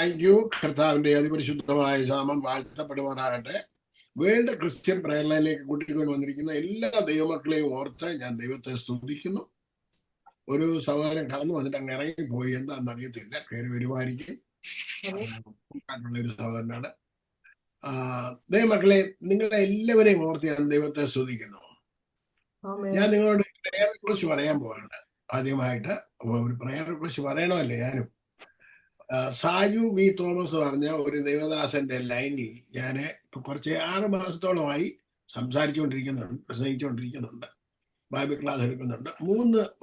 Thank you. കർത്താവിന്റെ അതിപരിശുദ്ധമായ നാമം വാഴ്ത്തപ്പെടുമാറാകട്ടെ. വേൾഡ് ക്രിസ്ത്യൻ പ്രയർ ലൈനിലേക്ക് കൂട്ടിക്കൊണ്ട് വന്നിരിക്കുന്ന എല്ലാ ദൈവമക്കളെയും ഓർത്ത് ഞാൻ ദൈവത്തെ സ്തുതിക്കുന്നു. ഒരു സഹോദരൻ കടന്നു വന്നിട്ട് അങ്ങ് ഇറങ്ങിപ്പോയി, എന്താണെന്ന് അറിയത്തില്ല, കയറി വരുമായിരിക്കും. ഒരു സഹോദരനാണ്. ദൈവമക്കളെ, നിങ്ങളെ എല്ലാവരെയും ഓർത്ത് ഞാൻ ദൈവത്തെ സ്തുതിക്കുന്നു. ഞാൻ നിങ്ങളോട് പ്രയറെ കുറിച്ച് പറയാൻ പോവാണ്. ആദ്യമായിട്ട് ഒരു പ്രയറെ കുറിച്ച് പറയണമല്ലേ ഞാനും. സാജു വി തോമസ് പറഞ്ഞ ഒരു ദൈവദാസന്റെ ലൈനിൽ ഞാൻ ഇപ്പൊ കുറച്ച് 6 മാസത്തോളമായി സംസാരിച്ചുകൊണ്ടിരിക്കുന്നുണ്ട്, പ്രസംഗിച്ചുകൊണ്ടിരിക്കുന്നുണ്ട്, ബൈബിൾ ക്ലാസ് എടുക്കുന്നുണ്ട്.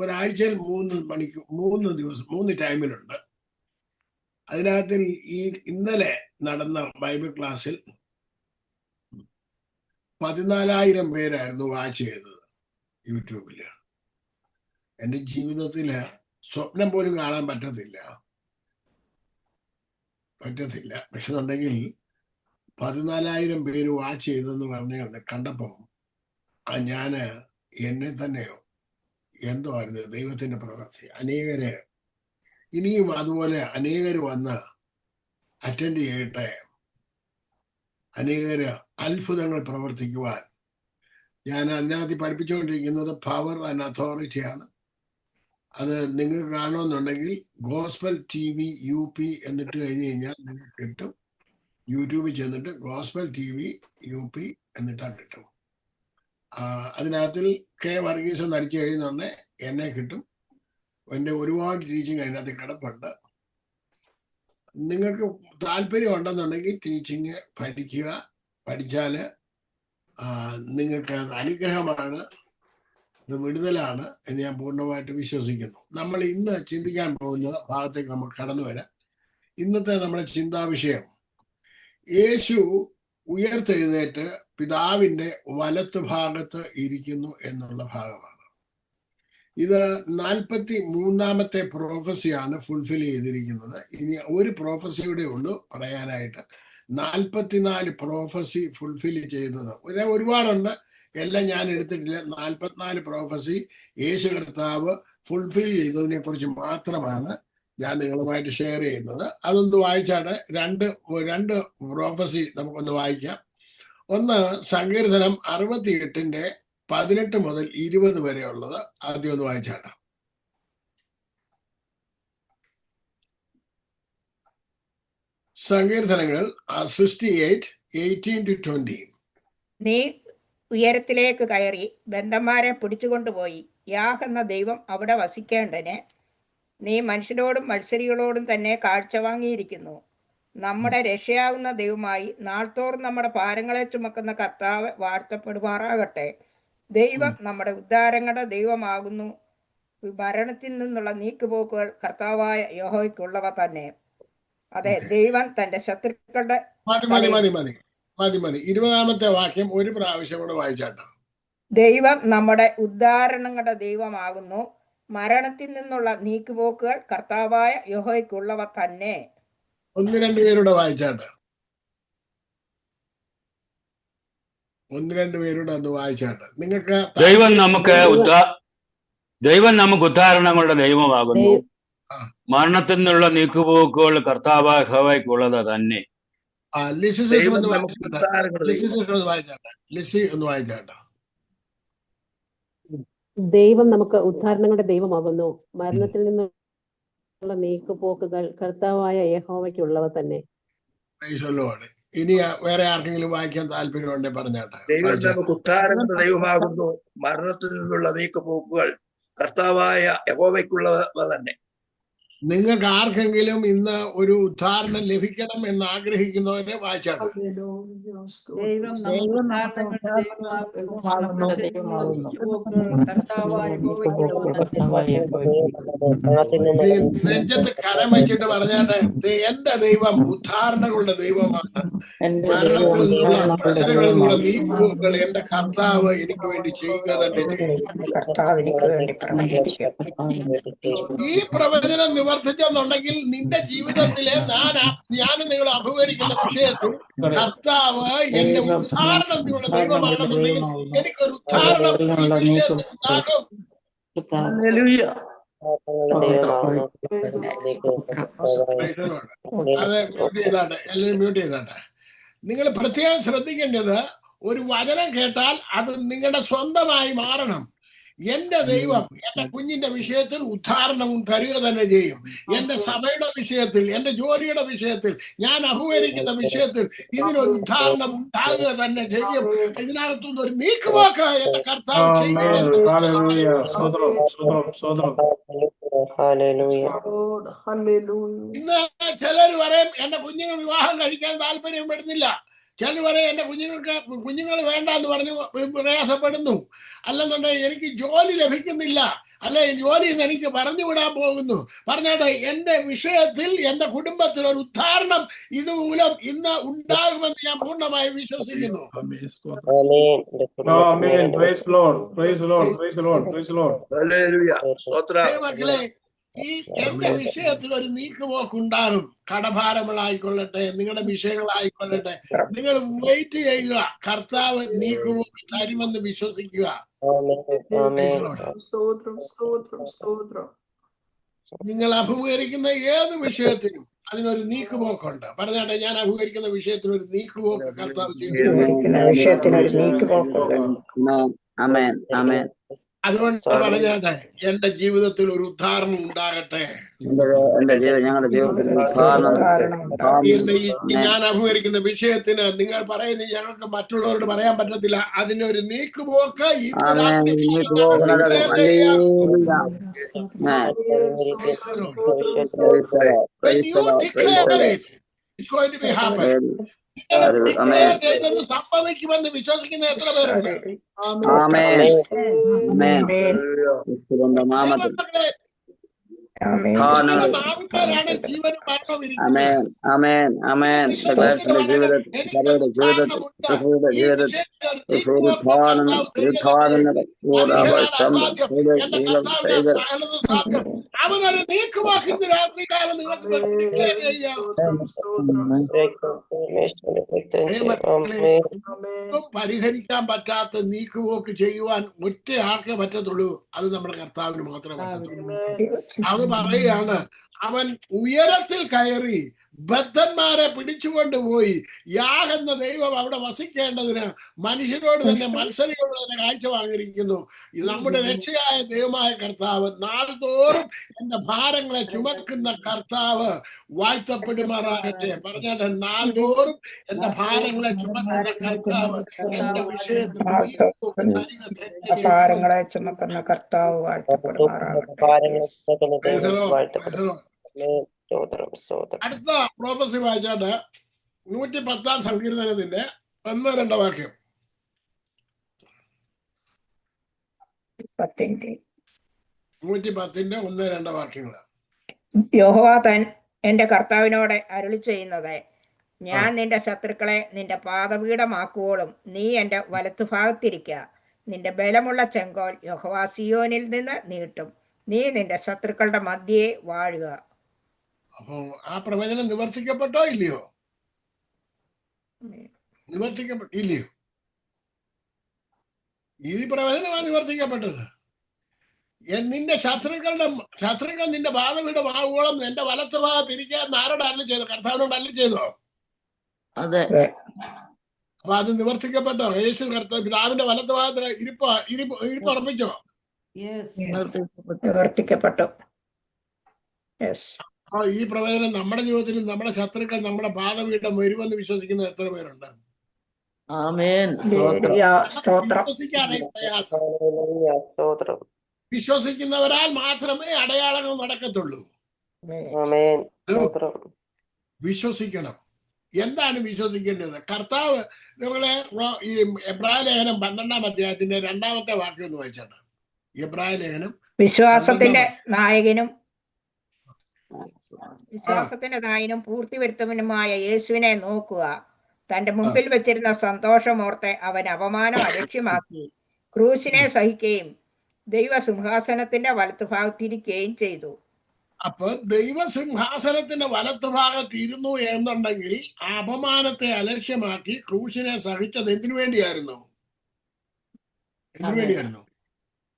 ഒരാഴ്ചയിൽ 3 ദിവസം 3 ടൈമിലുണ്ട്. അതിനകത്ത് ഇന്നലെ നടന്ന ബൈബിൾ ക്ലാസ്സിൽ 14,000 പേരായിരുന്നു വാച്ച് ചെയ്തത് യൂട്യൂബില്. എൻ്റെ ജീവിതത്തില് സ്വപ്നം പോലും കാണാൻ പറ്റത്തില്ല. പക്ഷെ ഉണ്ടെങ്കിൽ 14,000 പേര് വാച്ച് ചെയ്തെന്ന് പറഞ്ഞുകൊണ്ട് കണ്ടപ്പോൾ ഞാന് എന്നെ തന്നെയോ എന്തോ ആയിരുന്നു ദൈവത്തിന്റെ പ്രവൃത്തി. ഇനിയും അതുപോലെ അനേകര് വന്ന് അറ്റൻഡ് ചെയ്യട്ടെ, അനേകര് അത്ഭുതങ്ങൾ പ്രവർത്തിക്കുവാൻ. ഞാൻ അതിനകത്ത് പഠിപ്പിച്ചുകൊണ്ടിരിക്കുന്നത് പവർ ആൻഡ് അതോറിറ്റിയാണ്. അത് നിങ്ങൾക്ക് കാണണമെന്നുണ്ടെങ്കിൽ ഗോസ്പൽ TV UP എന്നിട്ട് കഴിഞ്ഞ് കഴിഞ്ഞാൽ നിങ്ങൾക്ക് കിട്ടും. യൂട്യൂബിൽ ചെന്നിട്ട് ഗോസ്പൽ TV UP എന്നിട്ടാ കിട്ടും. അതിനകത്തിൽ K വർഗീസ് എന്ന് അടിച്ചു കഴിയുന്നുണ്ടെ എന്നെ കിട്ടും. എൻ്റെ ഒരുപാട് ടീച്ചിങ് അതിനകത്ത് കിടപ്പുണ്ട്. നിങ്ങൾക്ക് താല്പര്യം ഉണ്ടെന്നുണ്ടെങ്കിൽ ടീച്ചിങ് പഠിച്ചാൽ നിങ്ങൾക്ക് അനുഗ്രഹമാണ്, വിടുതലാണ് എന്ന് ഞാൻ പൂർണ്ണമായിട്ട് വിശ്വസിക്കുന്നു. നമ്മൾ ഇന്ന് ചിന്തിക്കാൻ പോകുന്ന ഭാഗത്തേക്ക് നമുക്ക് കടന്നു വരാം. ഇന്നത്തെ നമ്മുടെ ചിന്താവിഷയം യേശു ഉയർത്തെഴുന്നേറ്റ് പിതാവിന്റെ വലത്ത് ഭാഗത്ത് ഇരിക്കുന്നു എന്നുള്ള ഭാഗമാണ്. ഇത് 43ാമത്തെ പ്രോഫസിയാണ് ഫുൾഫിൽ ചെയ്തിരിക്കുന്നത്. ഇനി ഒരു പ്രോഫസിയുടെ ഉള്ളൂ പറയാനായിട്ട്. 44 പ്രോഫസി ഫുൾഫിൽ ചെയ്തത് ഒരുപാടുണ്ട്, എല്ലാം ഞാൻ എടുത്തിട്ടില്ല. 44 പ്രോഫസി യേശു കർത്താവ് ഫുൾഫിൽ ചെയ്തതിനെ കുറിച്ച് മാത്രമാണ് ഞാൻ നിങ്ങളുമായിട്ട് ഷെയർ ചെയ്യുന്നത്. അതൊന്ന് വായിച്ചാണ്. രണ്ട് പ്രോഫസി നമുക്കൊന്ന് വായിക്കാം. ഒന്ന് സങ്കീർത്തനം 68 18 മുതൽ 20 വരെ ഉള്ളത് ആദ്യം ഒന്ന് വായിച്ചാണ്. സങ്കീർത്തനങ്ങൾ 68 18 to 20. നീ ഉയരത്തിലേക്ക് കയറി ബന്ധന്മാരെ പിടിച്ചുകൊണ്ടുപോയി. യാഹ് എന്ന ദൈവം അവിടെ വസിക്കേണ്ടതിന് നീ മനുഷ്യരോടും മത്സരികളോടും തന്നെ കാഴ്ച വാങ്ങിയിരിക്കുന്നു. നമ്മുടെ രക്ഷയാകുന്ന ദൈവമായി നാൾത്തോറും നമ്മുടെ ഭാരങ്ങളെ ചുമക്കുന്ന കർത്താവ് വാഴ്ത്തപ്പെടുമാറാകട്ടെ. ദൈവം നമ്മുടെ ഉദ്ധാരങ്ങളുടെ ദൈവമാകുന്നു. മരണത്തിൽ നിന്നുള്ള നീക്കുപോക്കുകൾ കർത്താവായ യഹോവയ്ക്കുള്ളവ തന്നെ. അതെ, ദൈവം തന്റെ ശത്രുക്കളുടെ 20ാമത്തെ വാക്യം ഒരു പ്രാവശ്യം കൂടെ വായിച്ചാട്ടോ. ദൈവം നമ്മുടെ ഉദ്ധാരണങ്ങളുടെ ദൈവമാകുന്നു. മരണത്തിൽ നിന്നുള്ള നീക്കുപോക്കുകൾ കർത്താവായ യഹോവയ്ക്കുള്ളവ തന്നെ. 1-2 പേരുടെ വായിച്ചാട്ടോ. 1-2 പേരുടെ ഒന്ന് വായിച്ചാട്ടോ. നിങ്ങൾക്ക് ദൈവം നമുക്ക് ഉദ്ധാരണങ്ങളുടെ ദൈവമാകുന്നു. മരണത്തിൽ നിന്നുള്ള നീക്കുപോക്കുകൾ കർത്താവായ യഹോവയ്ക്കുള്ളത് തന്നെ. ദൈവം നമുക്ക് ഉദ്ധാരണങ്ങളുടെ ദൈവമാകുന്നു. മരണത്തിൽ നിന്നുള്ള നീക്കുപോക്കുകൾ കർത്താവായ യഹോവയ്ക്കുള്ളവ തന്നെ. ഇനി വേറെ ആർക്കെങ്കിലും വായിക്കാൻ താല്പര്യമുണ്ടെ പറഞ്ഞാട്ടെ. ദൈവം നമുക്ക് ഉദ്ധാരണങ്ങളുടെ ദൈവമാകുന്നു. മരണത്തിൽ നിന്നുള്ള നീക്കുപോക്കുകൾ കർത്താവായ യഹോവയ്ക്കുള്ളവ തന്നെ. നിങ്ങൾക്ക് ആർക്കെങ്കിലും ഇന്ന് ഒരു ഉദ്ധാരണം ലഭിക്കണം എന്ന് ആഗ്രഹിക്കുന്നവരെ വായിച്ചാണ്. നെഞ്ചത്ത് കരം വെച്ചിട്ട് പറഞ്ഞാട്ടെ, എന്റെ ദൈവം ഉദ്ധാരണങ്ങളുടെ ദൈവമാണ്. മരണത്തിൽ നിന്നുള്ള പ്രശ്നങ്ങളിൽ നിന്നുള്ള നീക്കുപോക്കുകൾ എന്റെ കർത്താവ് എനിക്ക് വേണ്ടി ചെയ്യുക തന്നെ ചെയ്യും. ഈ പ്രവചനം നിവർത്തിച്ചെന്നുണ്ടെങ്കിൽ നിന്റെ ജീവിതത്തിലെ ഞാനും നിങ്ങൾ അഭിമുഖീകരിക്കുന്ന വിഷയത്തിൽ കർത്താവ് എന്റെ ഉദ്ധാരണത്തിനുള്ള ദൈവമാണെന്നുണ്ടെങ്കിൽ എനിക്കൊരു ഉദ്ധാരണം ഈ വിഷയത്തിൽ ഉണ്ടാകും. ദൈവമാകുന്നു. അത് മ്യൂട്ട് ചെയ്താട്ടെ, എല്ലാവരും മ്യൂട്ട് ചെയ്താട്ടെ. നിങ്ങൾ പ്രത്യേകം ശ്രദ്ധിക്കേണ്ടത്, ഒരു വചനം കേട്ടാൽ അത് നിങ്ങളുടെ സ്വന്തമായി മാറണം. എന്റെ ദൈവം എന്റെ കുഞ്ഞിന്റെ വിഷയത്തിൽ ഉദ്ധാരണം തരിക തന്നെ ചെയ്യും. എന്റെ സഭയുടെ വിഷയത്തിൽ, എന്റെ ജോലിയുടെ വിഷയത്തിൽ, ഞാൻ അഭിമുഖീകരിക്കുന്ന വിഷയത്തിൽ ഇതിനൊരു ഉദ്ധാരണം ഉണ്ടാകുക തന്നെ ചെയ്യും. ഇതിനകത്തുനിന്ന് ഒരു നീക്കുപോക്ക് എന്റെ കർത്താവ് ചെയ്യുമെന്ന്. ഇന്ന് ചിലർ പറയും എന്റെ കുഞ്ഞുങ്ങൾ വിവാഹം കഴിക്കാൻ താല്പര്യപ്പെടുന്നില്ല. ചിലർ പറയും എന്റെ കുഞ്ഞുങ്ങൾ വേണ്ട എന്ന് പറഞ്ഞ് പ്രയാസപ്പെടുന്നു. അല്ലെന്നുണ്ടെങ്കിൽ എനിക്ക് ജോലി ലഭിക്കുന്നില്ല, അല്ലെ ജോലി എനിക്ക് പറഞ്ഞു വിടാൻ പോകുന്നു. പറഞ്ഞാട്ടെ, എന്റെ വിഷയത്തിൽ എന്റെ കുടുംബത്തിൽ ഒരു ഉദ്ധാരണം ഇതുമൂലം ഇന്ന് ഉണ്ടാകുമെന്ന് ഞാൻ പൂർണ്ണമായി വിശ്വസിക്കുന്നു. മക്കളെ, ഈ എന്റെ വിഷയത്തിൽ ഒരു നീക്കുപോക്കുണ്ടാകും. കടഭാരങ്ങളായിക്കൊള്ളട്ടെ, നിങ്ങളുടെ വിഷയങ്ങളായിക്കൊള്ളട്ടെ, നിങ്ങൾ വെയിറ്റ് ചെയ്യുക. കർത്താവ് നീക്കുപോക്ക് തരുമെന്ന് വിശ്വസിക്കുക. നിങ്ങൾ അഭിമുഖീകരിക്കുന്ന ഏത് വിഷയത്തിനും അതിനൊരു നീക്കുപോക്കുണ്ട്. പറഞ്ഞാട്ടെ, ഞാൻ അഭിമുഖീകരിക്കുന്ന വിഷയത്തിന് ഒരു നീക്കുപോക്ക് കർത്താവ് അതുകൊണ്ട് പറഞ്ഞാട്ടെ, എന്റെ ജീവിതത്തിൽ ഒരു ഉദ്ധാരണം ഉണ്ടാകട്ടെ. ഞാൻ അഭിമുഖീകരിക്കുന്ന വിഷയത്തിന് നിങ്ങൾ പറയുന്നത് ഞങ്ങൾക്ക് മറ്റുള്ളവരോട് പറയാൻ പറ്റത്തില്ല. അതിനൊരു നീക്കുപോക്ക് ഇന്ന് രാത്രി സംഭവിക്കുമെന്ന് വിശ്വസിക്കുന്ന എത്ര പേരുണ്ട്? നാവിന്മാരാണ് ജീവനും മരണവും ഇരിക്കുന്നത്. അവനൊരു നീക്കുവാക്കുന്ന രാത്രികാലം നിങ്ങൾക്ക് പരിഹരിക്കാൻ പറ്റാത്ത നീക്കുപോക്ക് ചെയ്യുവാൻ ഒറ്റ ആൾക്കേ പറ്റത്തുള്ളൂ. അത് നമ്മുടെ കർത്താവിന് മാത്രമേ പറ്റത്തുള്ളൂ. അത് പറയുകയാണ്, അവൻ ഉയരത്തിൽ കയറി ബദ്ധന്മാരെ പിടിച്ചുകൊണ്ടുപോയി. യാഹെന്ന ദൈവം അവിടെ വസിക്കേണ്ടതിന് മനുഷ്യരോട് തന്നെ മത്സരികളോട് തന്നെ കാഴ്ച വാങ്ങിയിരിക്കുന്നു. ഇത് നമ്മുടെ രക്ഷയായ ദൈവമായ കർത്താവ്. നാൾതോറും എന്റെ ഭാരങ്ങളെ ചുമക്കുന്ന കർത്താവ് വാഴ്ത്തപ്പെടുമാറാകട്ടെ. പറഞ്ഞാൽ, നാൾതോറും എന്റെ ഭാരങ്ങളെ ചുമക്കുന്ന കർത്താവ് എന്റെ വിഷയത്തിൽ ഭാരങ്ങളെ ചുമക്കുന്ന കർത്താവ് വാഴ്ത്തപ്പെടുമാറാകട്ടെ. അടുത്ത പ്രോഫസി വായിച്ചാട്ട് 110 സങ്കീർത്തനത്തിന്റെ 1-2 വാക്യം. 110-ന്റെ 1-2 വാക്യങ്ങൾ. യഹോവ എന്റെ കർത്താവിനോട് അരുളി ചെയ്യുന്നത്, ഞാൻ നിന്റെ ശത്രുക്കളെ നിന്റെ പാദപീഠമാക്കുവോളും നീ എന്റെ വലത്തുഭാഗത്തിരിക്കുക. നിന്റെ ബലമുള്ള ചെങ്കോൽ യഹോവ സിയോനിൽ നിന്ന് നീട്ടും. നീ നിന്റെ ശത്രുക്കളുടെ മധ്യേ വാഴുക. അപ്പോ ആ പ്രവചനം നിവർത്തിക്കപ്പെട്ടോ ഇല്ലയോ? നിവർത്തിക്കപ്പെട്ടില്ലയോ? ഈ പ്രവചനമാണ് നിവർത്തിക്കപ്പെട്ടത്. നിന്റെ ശത്രുക്കൾ നിന്റെ പാദപീഠമാകുവോളം എന്റെ വലത്ത് ഭാഗത്ത് ഇരിക്കാൻ ആരോട് അല്ല ചെയ്തോ? കർത്താവിനോട് അല്ല ചെയ്തോ? അതെ. അപ്പൊ അത് നിവർത്തിക്കപ്പെട്ടോ? യേശു കർത്താവ് പിതാവിന്റെ വലത്ത് ഭാഗത്ത് ഇരിപ്പ് ഉറപ്പിച്ചോ? നിവർത്തിക്കപ്പെട്ടു. അപ്പൊ ഈ പ്രവചനം നമ്മുടെ ജീവിതത്തിൽ നമ്മുടെ ശത്രുക്കൾ നമ്മുടെ പാദപീഠം വരുമെന്ന് വിശ്വസിക്കുന്ന എത്ര പേരുണ്ട്? വിശ്വസിക്കാനായി പ്രയാസം. വിശ്വസിക്കുന്നവരാൽ മാത്രമേ അടയാളങ്ങൾ നടക്കത്തുള്ളൂ. വിശ്വസിക്കണം. എന്താണ് വിശ്വസിക്കേണ്ടത്? കർത്താവ് നമ്മളെ ഈ എബ്രായ ലേഖനം 12-ാം അധ്യായത്തിന്റെ 2-ാമത്തെ വാക്യം ഒന്ന് വായിച്ചാണ്. എബ്രായ ലേഖനം വിശ്വാസത്തിന്റെ നായകനും പൂർത്തി വരുത്തവനുമായ യേശുവിനെ നോക്കുക. തന്റെ മുമ്പിൽ വെച്ചിരുന്ന സന്തോഷമോർത്ത് അവൻ അപമാനം അലക്ഷ്യമാക്കി ക്രൂശിനെ സഹിക്കുകയും ദൈവസിംഹാസനത്തിന്റെ വലത്തുഭാഗത്തിരിക്കുകയും ചെയ്തു. അപ്പൊ ദൈവസിംഹാസനത്തിന്റെ വലത്തുഭാഗത്തിരുന്നു എന്നുണ്ടെങ്കിൽ അപമാനത്തെ അലക്ഷ്യമാക്കി ക്രൂശിനെ സഹിച്ചത് എന്തിനു വേണ്ടിയായിരുന്നു?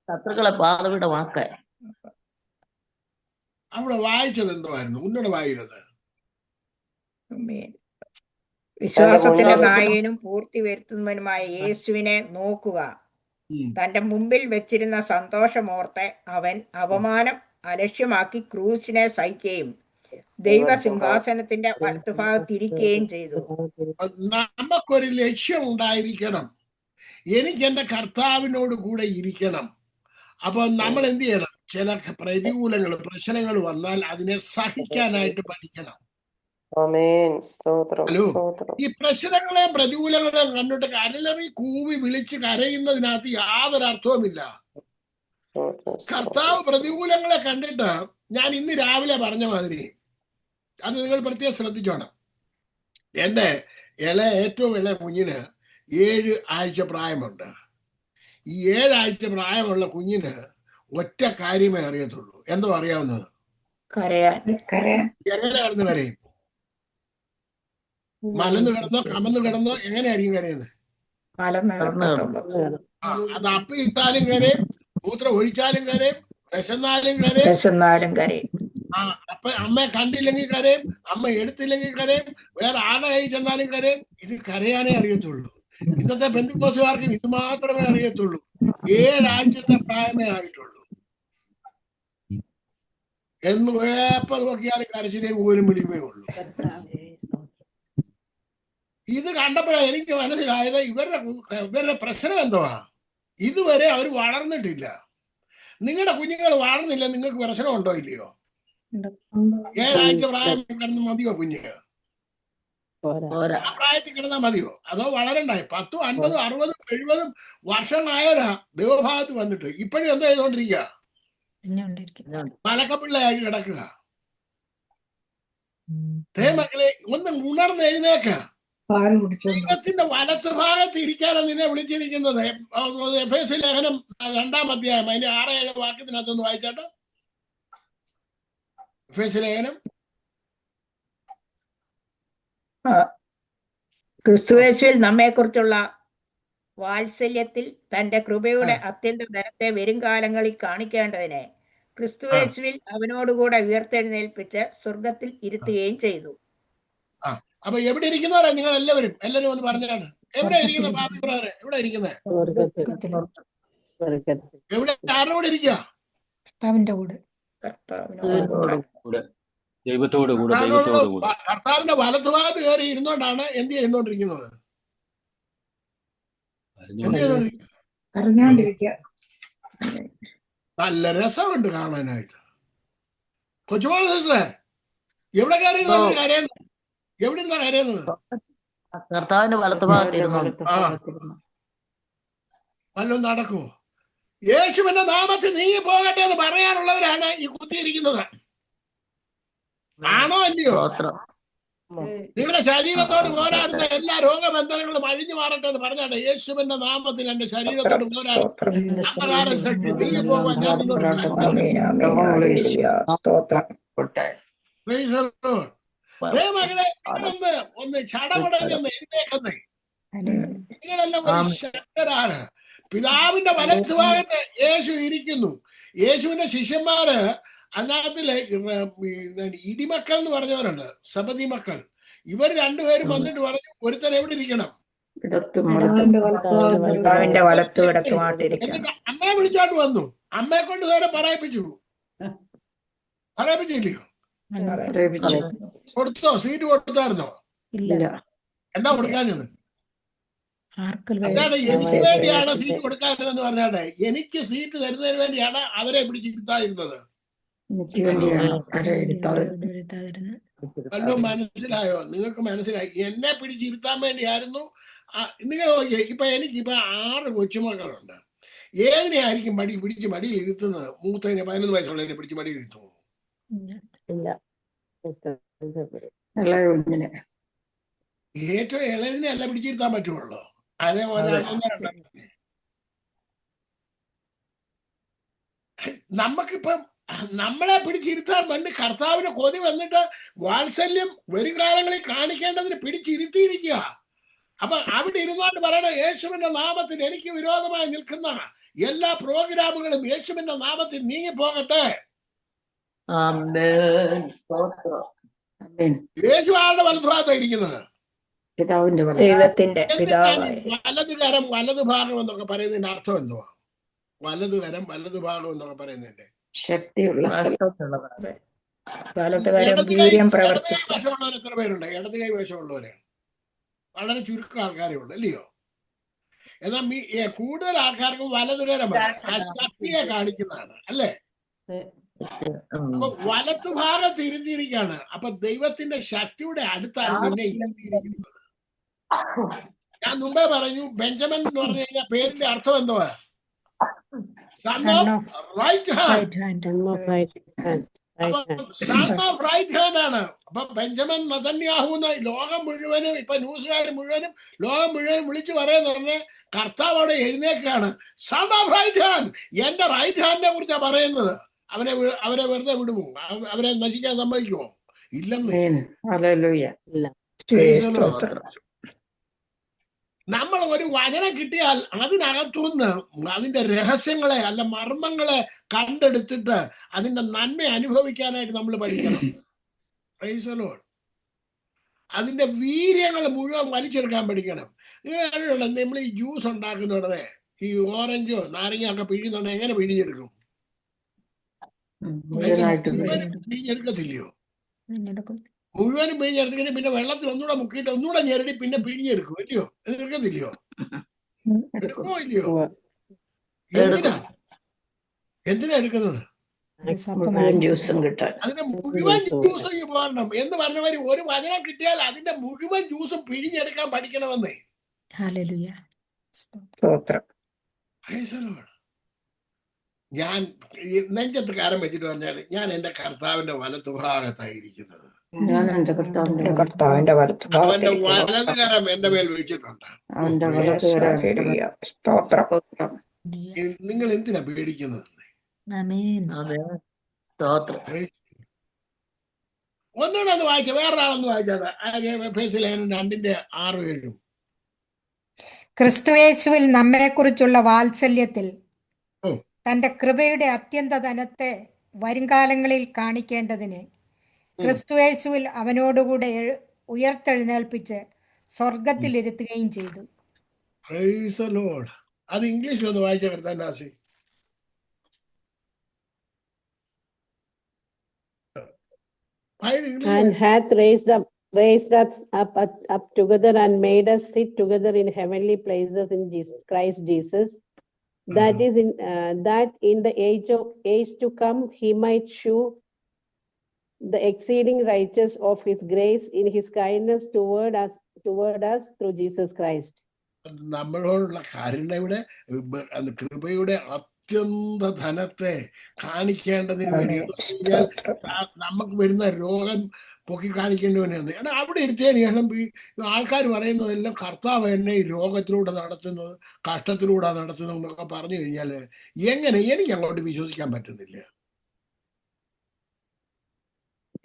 ശത്രുക്കളെ പാദപീഠമാക്കാൻ. അവിടെ വായിച്ചത് എന്തുവായിരുന്നു? ഉന്നോട് വായിരുന്നത് ആമേൻ. വിശ്വാസത്തിന്റെ നായകനും പൂർത്തി വരുത്തുന്നവനുമായ യേശുവിനെ നോക്കുക. തന്റെ മുമ്പിൽ വെച്ചിരുന്ന സന്തോഷമോർത്ത് അവൻ അപമാനം അലക്ഷ്യമാക്കി ക്രൂശിനെ സഹിക്കുകയും ദൈവസിംഹാസനത്തിന്റെ വലത്തുഭാഗത്തിരിക്കുകയും ചെയ്തു. നമുക്കൊരു ലക്ഷ്യം ഉണ്ടായിരിക്കണം. എനിക്ക് എന്റെ കർത്താവിനോട് കൂടെ ഇരിക്കണം. അപ്പൊ നമ്മൾ എന്ത് ചെയ്യണം? ചില പ്രതികൂലങ്ങൾ, പ്രശ്നങ്ങൾ വന്നാൽ അതിനെ സഹിക്കാനായിട്ട് പഠിക്കണം. ഹലോ, ഈ പ്രശ്നങ്ങളെയും പ്രതികൂലങ്ങളെയും കണ്ടിട്ട് കരലറി കൂവി വിളിച്ച് കരയുന്നതിനകത്ത് യാതൊരു അർത്ഥവുമില്ല. കർത്താവ് പ്രതികൂലങ്ങളെ കണ്ടിട്ട്, ഞാൻ ഇന്ന് രാവിലെ പറഞ്ഞ മാതിരി, അത് നിങ്ങൾ പ്രത്യേകം ശ്രദ്ധിച്ചോണം. എന്റെ ഏറ്റവും ഇളയ കുഞ്ഞിന് 7 ആഴ്ച പ്രായമുണ്ട്. ഈ 7 ആഴ്ച പ്രായമുള്ള കുഞ്ഞിന് ഒറ്റ കാര്യമേ അറിയത്തുള്ളൂ. എന്തോ അറിയാവുന്നത്? എങ്ങനെ കിടന്ന് കരയും? മലന്ന് കിടന്നോ കമന്ന് കിടന്നോ എങ്ങനെയായിരിക്കും കരയുന്നത്? അത് അപ്പി ഇട്ടാലും കരയും, മൂത്രം ഒഴിച്ചാലും കരയും, വിശന്നാലും കരയും. അപ്പൊ അമ്മ കണ്ടില്ലെങ്കിൽ കരയും, അമ്മ എടുത്തില്ലെങ്കിൽ കരയും, വേറെ ആടെ കൈ ചെന്നാലും കരയും. ഇത് കരയാനേ അറിയത്തുള്ളൂ. ഇന്നത്തെ പെന്തിക്കോസുകാർക്ക് ഇത് മാത്രമേ അറിയത്തുള്ളൂ. 7 ആഴ്ചത്തെ പ്രായമേ ആയിട്ടുള്ളൂ. എന്ന് എപ്പോ നോക്കിയാലും കരച്ചിലേയും പോലും വിളിമേ ഉള്ളൂ. ഇത് കണ്ടപ്പോഴാണ് എനിക്ക് മനസ്സിലായത് ഇവരുടെ പ്രശ്നം എന്തുവാ. ഇതുവരെ അവർ വളർന്നിട്ടില്ല. നിങ്ങളുടെ കുഞ്ഞുങ്ങൾ വളർന്നില്ല, നിങ്ങൾക്ക് പ്രശ്നമുണ്ടോ ഇല്ലയോ? 7 ആഴ്ച പ്രായം കിടന്ന് മതിയോ കുഞ്ഞ്? ആ പ്രായത്തിൽ കിടന്നാൽ മതിയോ? അതോ വളരണ്ടായി? 10, 50, 60, 70 വർഷമായവരാ ദൈവഭാഗത്ത് വന്നിട്ട് ഇപ്പോഴും എന്താ ചെയ്തോണ്ടിരിക്കുക? മലക്കപ്പിള്ളയായി കിടക്കുക. മക്കളെ, ഒന്ന് ഉണർന്ന് എഴുന്നേക്ക. ദൈവത്തിന്റെ വലത്ത് ഭാഗത്ത് ഇരിക്കാനാണ് നിന്നെ വിളിച്ചിരിക്കുന്നത്. എഫേസ്യ ലേഖനം 2-ാം അധ്യായം അതിന്റെ 6-7 വാക്യത്തിനകത്തൊന്ന് വായിച്ചാട്ടോ. എഫേസ്യ ലേഖനം. ക്രിസ്തുയേശുവിൽ നമ്മെക്കുറിച്ചുള്ള വാത്സല്യത്തിൽ തന്റെ കൃപയുടെ അത്യന്ത ധനത്തെ വരും കാലങ്ങളിൽ കാണിക്കേണ്ടതിന് ക്രിസ്തുയേശുവിൽ അവനോടുകൂടെ ഉയർത്തെഴുന്നേൽപ്പിച്ച് സ്വർഗത്തിൽ ഇരുത്തുകയും ചെയ്തു. അപ്പൊ എവിടെ ഇരിക്കുന്നവരാ നിങ്ങൾ എല്ലാവരും ഒന്ന് പറഞ്ഞാണ്. എവിടെ ഇരിക്കുന്ന പാപിപ്രാരെ? എവിടെ ഇരിക്കുന്നത്? എവിടെ? ആരുടെ കൂടെ ഇരിക്കുക? കർത്താവിന്റെ വലത്തുഭാഗത്ത് കയറി ഇരുന്നോണ്ടാണ് എന്ത് ചെയ്തോണ്ടിരിക്കുന്നത്? നല്ല രസമുണ്ട് കാണാനായിട്ട്. കൊച്ചുമോളെ സിസ്റ്ററെ, എവിടെ കയറി കരയുന്നു? എവിടെ ഇരുന്നാ കരയുന്നത്? കർത്താവിന്റെ വലത്തുഭാഗത്ത് വല്ലതും നടക്കുമോ? യേശുവിന്റെ നാമത്തിൽ നീങ്ങി പോകട്ടെ എന്ന് പറയാനുള്ളവരാണ് ഈ കുത്തിയിരിക്കുന്നത്. ആണോ അല്ലയോ? നിങ്ങളുടെ ശരീരത്തോട് പോരാടുന്ന എല്ലാ രോഗബന്ധനങ്ങളും അഴിഞ്ഞു മാറട്ടെ എന്ന് പറഞ്ഞാണ്. യേശുവിന്റെ നാമത്തിൽ എന്റെ ശരീരത്തോട് പോരാടും അന്ധകാര ശക്തി നീങ്ങി പോകാൻ ഞാൻ നിന്നോട് മകളെ, നിങ്ങളൊന്ന് ഒന്ന് ചടപടഞ്ഞൊന്ന് എഴുന്നേക്കുന്നേ. നിങ്ങളെല്ലാം ഒരു ശക്തരാണ്. പിതാവിന്റെ വലത്തുഭാഗത്ത് യേശു ഇരിക്കുന്നു. യേശുവിന്റെ ശിഷ്യന്മാര് അതിനകത്തില് ഇടിമക്കൾ എന്ന് പറഞ്ഞവരുണ്ട്, സബദി മക്കൾ. ഇവർ രണ്ടുപേരും വന്നിട്ട് പറഞ്ഞു, ഒരുത്തൻ എവിടെ ഇരിക്കണം? അമ്മയെ വിളിച്ചോണ്ട് വന്നു. അമ്മയെ കൊണ്ട് നേരെ പറയിപ്പിച്ചില്ലയോ? കൊടുത്തോ? സീറ്റ് കൊടുത്തായിരുന്നോ? എന്താ കൊടുക്കാഞ്ഞത്? അതാണ് എനിക്ക് വേണ്ടിയാണ് സീറ്റ് കൊടുക്കാത്തതെന്ന് പറഞ്ഞാട്ടെ. എനിക്ക് സീറ്റ് തരുന്നതിന് വേണ്ടിയാണ് അവരെ പിടിച്ചിരുത്താതിരുന്നത്. വല്ലതും മനസ്സിലായോ? നിങ്ങൾക്ക് മനസ്സിലായി? എന്നെ പിടിച്ചിരുത്താൻ വേണ്ടിയായിരുന്നു. നിങ്ങൾ നോക്കിയേ, എനിക്കിപ്പോ 6 കൊച്ചുമക്കളുണ്ട്. ഏതിനെയായിരിക്കും പിടിച്ച് മടിയിൽ ഇരുത്തുന്നത്? മൂത്തതിനെ 11 വയസ്സുള്ളതിനെ പിടിച്ച് മടിയിൽ ഇരുത്തുമോ? ഏറ്റവും ഇളയതിനെ അല്ല പിടിച്ചിരുത്താൻ പറ്റുള്ളൂ. അതേപോലെ നമുക്കിപ്പം നമ്മളെ പിടിച്ചിരുത്താൻ വേണ്ടി കർത്താവിന് കൊതി വന്നിട്ട് വാത്സല്യം വരും കാലങ്ങളിൽ കാണിക്കേണ്ടതിന് പിടിച്ചിരുത്തിയിരിക്കുക. അപ്പൊ അവിടെ ഇരുന്നോണ്ട് പറയണ, യേശുവിന്റെ നാമത്തിൽ എനിക്ക് വിരോധമായി നിൽക്കുന്ന എല്ലാ പ്രോഗ്രാമുകളും യേശുവിന്റെ നാമത്തിൽ നീങ്ങിപ്പോകട്ടെ. ആമേൻ. സ്തോത്രം. ആമേൻ. യേശു ആരുടെ വലതുഭാഗത്താണ് ഇരിക്കുന്നത്? പിതാവിന്റെ വലത്ത്. ദൈവത്തിന്റെ എന്നിട്ടാണ് ഈ പിതാവായ വലത് കരം വലത് ഭാഗം എന്നൊക്കെ പറയുന്നതിന്റെ അർത്ഥം എന്തുവാ? വലത് കരം വലത് ഭാഗം എന്നൊക്കെ പറയുന്നതിന്റെ ശക്തിയുള്ള സ്ഥലം. വലതുകരം ഇടത് കൈ വീര്യം ഇടത് കൈ പ്രവർത്തിക്കും. വശമുള്ളവർ എത്ര പേരുണ്ട്? ഇടത് കൈ വശമുള്ളവരെ വളരെ ചുരുക്കം ആൾക്കാരേ ഉള്ളൂ, അല്ലയോ? എന്നാൽ കൂടുതൽ ആൾക്കാർക്ക് വലത് കരമാണ്, ആ ശക്തിയെ കാണിക്കുന്നതാണ്, അല്ലേ? അപ്പൊ വലത്ത് ഭാഗത്ത് ഇരുത്തിയിരിക്കുകയാണ്. അപ്പൊ ദൈവത്തിന്റെ ശക്തിയുടെ അടുത്താണ് നിന്നെ ഇരുത്തിയിരിക്കുന്നത്. ഞാൻ മുമ്പേ പറഞ്ഞു, ബെഞ്ചമിൻ എന്ന് പറഞ്ഞു കഴിഞ്ഞാൽ പേരിന്റെ അർത്ഥം എന്തുവാ? Son of right hand. അപ്പൊ സൺ ഓഫ് റൈറ്റ് ഹാൻഡ് ആണ്. അപ്പൊ ബെഞ്ചമിൻ നെതന്യാഹു എന്ന ലോകം മുഴുവനും, ഇപ്പൊ ന്യൂസുകാർ മുഴുവനും, ലോകം മുഴുവനും വിളിച്ചു പറയുന്ന കർത്താവ് അവിടെ എഴുന്നേക്കാണ്. സൺ ഓഫ് റൈറ്റ് ഹാൻഡ്, എന്റെ റൈറ്റ് ഹാൻഡിനെ കുറിച്ചാണ് പറയുന്നത്. അവരെ വെറുതെ വിടുമോ? അവരെ നശിക്കാൻ സമ്മതിക്കുമോ? ഇല്ലെന്ന്. നമ്മൾ ഒരു വചനം കിട്ടിയാൽ അതിനകത്തുനിന്ന് അതിന്റെ രഹസ്യങ്ങളെ അല്ല മർമ്മങ്ങളെ കണ്ടെടുത്തിട്ട് അതിന്റെ നന്മ അനുഭവിക്കാനായിട്ട് നമ്മൾ പഠിക്കണം. Price the Lord. അതിന്റെ വീര്യങ്ങൾ മുഴുവൻ വലിച്ചെടുക്കാൻ പഠിക്കണം. നിങ്ങൾ നമ്മൾ ഈ ജ്യൂസ് ഉണ്ടാക്കുന്നുടനെ ഈ ഓറഞ്ചോ നാരങ്ങയോ പിഴിയുന്നുണ്ടെ എങ്ങനെ പിഴിഞ്ഞെടുക്കും? പിഴിഞ്ഞെടുക്കത്തില്ലയോ? മുഴുവനും പിഴിഞ്ഞെടുത്തിട്ട് പിന്നെ വെള്ളത്തിൽ ഒന്നുകൂടെ മുക്കിയിട്ട് ഒന്നുകൂടെ ഞെരടി പിന്നെ പിഴിഞ്ഞെടുക്കും, ഇല്ലയോ? എടുക്കത്തില്ലയോ? എടുക്കുമോ ഇല്ലയോ? എന്തിനാ എടുക്കുന്നത്? ജ്യൂസും കിട്ടാൻ. അതിന്റെ മുഴുവൻ ജ്യൂസും ഈ പോകണം എന്ന് പറഞ്ഞവര് ഒരു വചനം കിട്ടിയാൽ അതിന്റെ മുഴുവൻ ജ്യൂസും പിഴിഞ്ഞെടുക്കാൻ പഠിക്കണമെന്നേ. ഞാൻ നെഞ്ചത്ത് കാരം വെച്ചിട്ട് പറഞ്ഞാൽ ഞാൻ എന്റെ കർത്താവിന്റെ വലത്തുഭാഗത്തായിരിക്കുന്നത്. ഞാൻ എന്റെ കർത്താവിന്റെ കർത്താവിന്റെ അവന്റെ വലത് കരം എന്റെ മേൽ വെച്ചിട്ടുണ്ട്. നിങ്ങൾ എന്തിനാ പേടിക്കുന്നത്? ഒന്നുകൂടെ അത് വായിച്ച, വേറൊരാളൊന്ന് വായിച്ചാണ് 2:6-7. ക്രിസ്തുയേശുവിൽ നമ്മെക്കുറിച്ചുള്ള വാത്സല്യത്തിൽ തന്റെ കൃപയുടെ അത്യന്ത ധനത്തെ വരുംകാലങ്ങളിൽ കാണിക്കേണ്ടതിന് ക്രിസ്തുയേശുവിൽ അവനോടുകൂടെ ഉയർത്തെഴുന്നേൽപ്പിച്ച് സ്വർഗത്തിലിരുത്തുകയും ചെയ്തു. അത് ഇംഗ്ലീഷിലൊന്ന് വായിച്ച കർത്താൻദാസി. And hath raised us up together and made us sit together in heavenly places in Christ Jesus, that is that in the age to come he might shew the exceeding riches of his grace in his kindness toward us through Jesus Christ. നമ്മളോടുള്ള കാരുണ്യയുടെ കൃപയുടെ അത്യന്ത ധനത്തെ കാണിക്കേണ്ടതിന് വേണ്ടി നമുക്ക് വരുന്ന രോഗം പൊക്കി കാണിക്കേണ്ടവനെന്ന്. എന്നാൽ അവിടെ ഇരുത്തിയതിന് ശേഷം ഈ ആൾക്കാർ പറയുന്നതെല്ലാം കർത്താവ് എന്നെ ഈ രോഗത്തിലൂടെ നടത്തുന്നത്, കഷ്ടത്തിലൂടെ നടത്തുന്നത് എന്നൊക്കെ പറഞ്ഞു കഴിഞ്ഞാൽ എങ്ങനെ എനിക്ക് അങ്ങോട്ട് വിശ്വസിക്കാൻ പറ്റുന്നില്ല.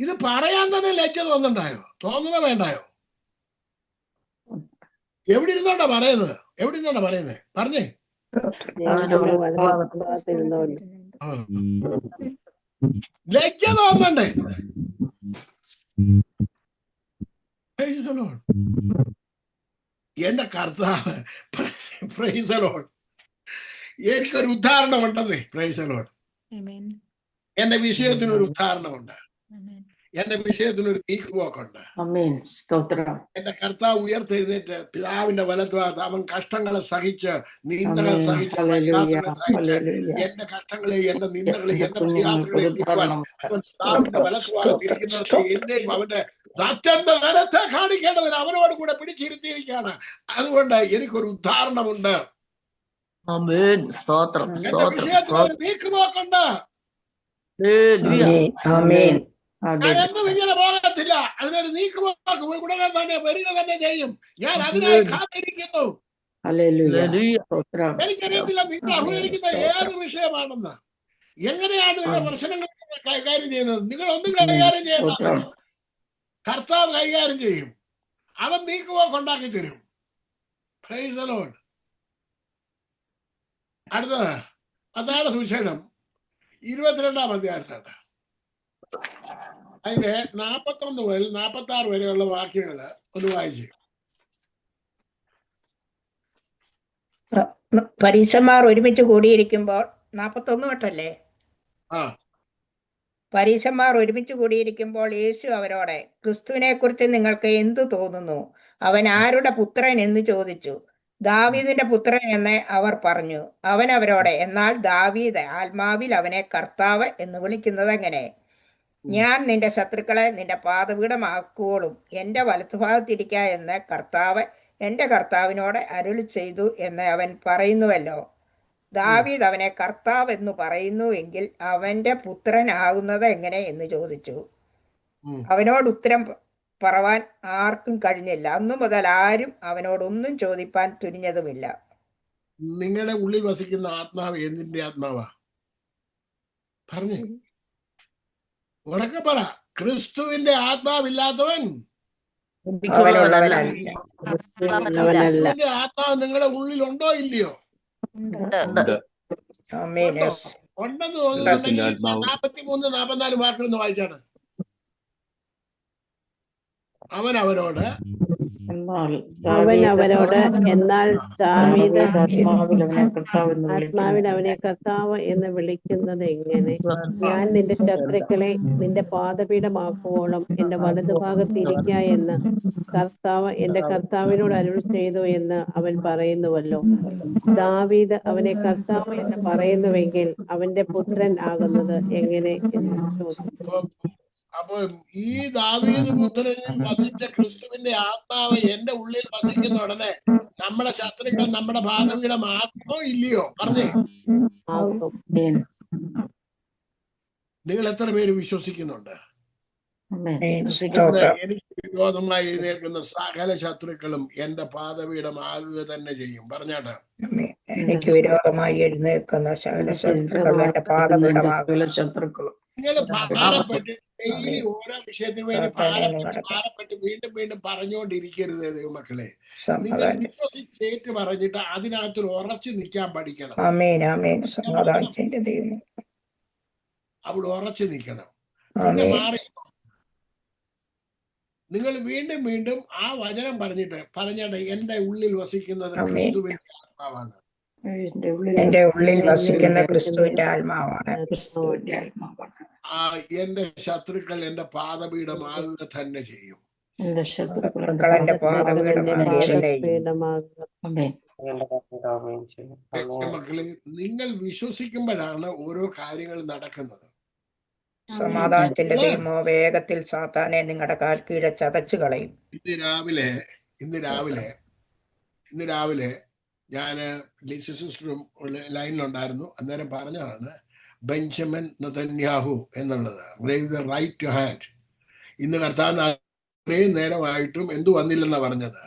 ഇത് പറയാൻ തന്നെ ലജ്ജ തോന്നുന്ന വേണ്ടായോ? എവിടെ ഇരുന്നോണ്ടാ പറയുന്നത്? പറഞ്ഞേ. ലജ്ജ തോന്നണ്ടേ? എന്റെ കർത്താവ്, പ്രൈസ് ദി ലോർഡ്, എനിക്കൊരു ഉദാഹരണം ഉണ്ടെന്നേ. Praise the Lord. എന്റെ വിഷയത്തിനൊരു ഉദാഹരണമുണ്ട്, എന്റെ വിഷയത്തിനൊരു നീക്കുപോക്കുണ്ട്. എന്റെ കർത്താവ് ഉയർത്തെഴുന്നേറ്റ് പിതാവിന്റെ വലത്തുഭാഗത്ത് അവൻ കഷ്ടങ്ങളെ സഹിച്ച്, നിന്ദകൾ സഹിച്ച്, പ്രയാസങ്ങളെ സഹിച്ച്, എന്റെ കഷ്ടങ്ങളെ, എന്റെ നിന്ദകളെ, എന്റെ പ്രയാസങ്ങളെ അവൻ പിതാവിന്റെ വലത്തുഭാഗത്ത് ഇരിക്കുന്നത് എന്നെയും അവന്റെ അത്യന്ത ധനത്തെ കാണിക്കേണ്ടതിന് അവനോട് കൂടെ പിടിച്ചിരുത്തിയിരിക്കുകയാണ്. അതുകൊണ്ട് എനിക്കൊരു ഉദാഹരണമുണ്ട്. എന്റെ വിഷയത്തിനൊരു നീക്കുപോക്കുണ്ട്. ഞാനെന്നും ഇങ്ങനെ പോകത്തില്ല. അതിനൊരു നീക്കുപോക്ക് ഉടനെ തന്നെ വരിക തന്നെ ചെയ്യും. ഞാൻ അതിനായി കാത്തിരിക്കുന്നു. എനിക്കറിയത്തില്ല നിങ്ങൾ അഭിമുഖീകരിക്കുന്ന ഏത് വിഷയമാണെന്ന്, എങ്ങനെയാണ് നിങ്ങളുടെ പ്രശ്നങ്ങൾ കൈകാര്യം ചെയ്യുന്നത്. നിങ്ങൾ ഒന്നും കൈകാര്യം ചെയ്യേണ്ട, കർത്താവ് കൈകാര്യം ചെയ്യും. അവൻ നീക്കുപോക്ക് ഉണ്ടാക്കി തരും. Price the Lord. അടുത്തത് മത്തായിയുടെ സുവിശേഷം 22-ാം അധ്യായത്തിലാണ്. അതിന്റെ 41 മുതൽ 46 വരെയുള്ള വാക്യങ്ങള് ഒന്ന് വായിച്ചു. പരീശന്മാർ ഒരുമിച്ച് കൂടിയിരിക്കുമ്പോൾ 41 തൊട്ടല്ലേ? ആ, പരീശന്മാർ ഒരുമിച്ച് കൂടിയിരിക്കുമ്പോൾ യേശു അവരോട്, ക്രിസ്തുവിനെ കുറിച്ച് നിങ്ങൾക്ക് എന്തു തോന്നുന്നു? അവൻ ആരുടെ പുത്രൻ എന്ന് ചോദിച്ചു. ദാവീദിന്റെ പുത്രൻ എന്ന് അവർ പറഞ്ഞു. അവൻ അവരോട്, എന്നാൽ ദാവീദ് ആത്മാവിൽ അവനെ കർത്താവ് എന്ന് വിളിക്കുന്നത് എങ്ങനെ? ഞാൻ നിന്റെ ശത്രുക്കളെ നിന്റെ പാദപീഠമാക്കുവോളും എന്റെ വലത്തുഭാഗത്തിരിക്ക എന്ന് കർത്താവ് എന്റെ കർത്താവിനോട് അരുളി ചെയ്തു എന്ന് അവൻ പറയുന്നുവല്ലോ. ദാവീദ് അവനെ കർത്താവ് എന്ന് പറയുന്നുവെങ്കിൽ അവന്റെ പുത്രനാകുന്നത് എങ്ങനെ എന്ന് ചോദിച്ചു. അവനോട് ഉത്തരം പറവാൻ ആർക്കും കഴിഞ്ഞില്ല. അന്നു മുതൽ ആരും അവനോടൊന്നും ചോദിപ്പാൻ തുനിഞ്ഞതുമില്ല. നിങ്ങളുടെ ഉള്ളിൽ വസിക്കുന്ന ആത്മാവ് എന്തിന്റെ ആത്മാവാ? പറഞ്ഞേ, ഉറക്കെ പറ. ക്രിസ്തുവിന്റെ ആത്മാവില്ലാത്തവൻ അവനുള്ളവനല്ല. ക്രിസ്തുവിന്റെ ആത്മാവ് നിങ്ങളുടെ ഉള്ളിൽ ഉണ്ടോ ഇല്ലയോ? ആമേൻ. ഉണ്ടോ? ഉണ്ടെന്ന് തോന്നുന്നുണ്ടെങ്കിൽ 43, 44 വാക്കുകളൊന്ന് വായിച്ചാണ്. അവൻ അവരോട് എന്നാൽ ദാവീദ് ആത്മാവിൽ അവനെ കർത്താവ് എന്ന് വിളിക്കുന്നത് എങ്ങനെ? ഞാൻ നിന്റെ ശത്രുക്കളെ നിന്റെ പാദപീഠമാക്കുവോളം എന്റെ വലതുഭാഗത്ത് ഇരിക്ക എന്ന് കർത്താവ് എന്റെ കർത്താവിനോട് അരുളി ചെയ്തു എന്ന് അവൻ പറയുന്നുവല്ലോ. ദാവീദ് അവനെ കർത്താവ് എന്ന് പറയുന്നുവെങ്കിൽ അവന്റെ പുത്രൻ ആകുന്നത് എങ്ങനെ എന്ന് ചോദിച്ചു. അപ്പൊ ഈ ദാവീദ് പുത്രനിൽ വസിച്ച ക്രിസ്തുവിന്റെ ആത്മാവ് എന്റെ ഉള്ളിൽ വസിക്കുന്ന ഉടനെ നമ്മുടെ ശത്രുക്കൾ നമ്മുടെ പാദപീഠമാക്കുമോ ഇല്ലയോ? പറഞ്ഞേ, നിങ്ങൾ എത്ര പേര് വിശ്വസിക്കുന്നുണ്ട്? എനിക്ക് വിരോധമായി എഴുന്നേൽക്കുന്ന സകല ശത്രുക്കളും എന്റെ പാദപീഠമാകുക തന്നെ ചെയ്യും. പറഞ്ഞാട്ടെ, എനിക്ക് വിരോധമായി എഴുന്നേൽക്കുന്ന സകല ശത്രുക്കളും എന്റെ പാദപീഠമാകും. നിങ്ങൾ ഭാരപ്പെട്ട് ഡെയിലി ഓരോ വിഷയത്തിന് വേണ്ടി ഭാരപ്പെട്ട് വീണ്ടും വീണ്ടും പറഞ്ഞുകൊണ്ടിരിക്കരുത് ദൈവമക്കളെ. നിങ്ങൾ വിശ്വസിച്ചേറ്റ് പറഞ്ഞിട്ട് അതിനകത്ത് ഉറച്ചു നിൽക്കാൻ പഠിക്കണം. അവിടെ ഉറച്ചു നിൽക്കണം. പിന്നെ മാറി നിങ്ങൾ വീണ്ടും വീണ്ടും ആ വചനം പറഞ്ഞിട്ട് എന്റെ ഉള്ളിൽ വസിക്കുന്നത് ക്രിസ്തുവിന്റെ ആത്മാവാണ്. എന്റെ ഉള്ളിൽ വസിക്കുന്ന ക്രിസ്തുവിന്റെ ആത്മാവാണ്. എന്റെ ശത്രുക്കൾ എന്റെ പാദപീഠമാകുക തന്നെ ചെയ്യും. മക്കളെ, നിങ്ങൾ വിശ്വസിക്കുമ്പോഴാണ് ഓരോ കാര്യങ്ങൾ നടക്കുന്നത്. സമാധാനത്തിന്റെ ദൈവമോ വേഗത്തിൽ സാത്താനെ നിങ്ങളുടെ കാൽ കീഴെ ചതച്ചു കളയും. ഇന്ന് രാവിലെ ഞാൻ ലിസി സിസ്റ്ററും ലൈനിലുണ്ടായിരുന്നു. അന്നേരം പറഞ്ഞതാണ് ബെഞ്ചമിൻ നെതന്യാഹു എന്നുള്ളത്, റേസ് ദ റൈറ്റ് ഹാൻഡ്. ഇന്ന് കർത്താവിന് അത്രയും നേരമായിട്ടും എന്തു വന്നില്ലെന്നാ പറഞ്ഞത്?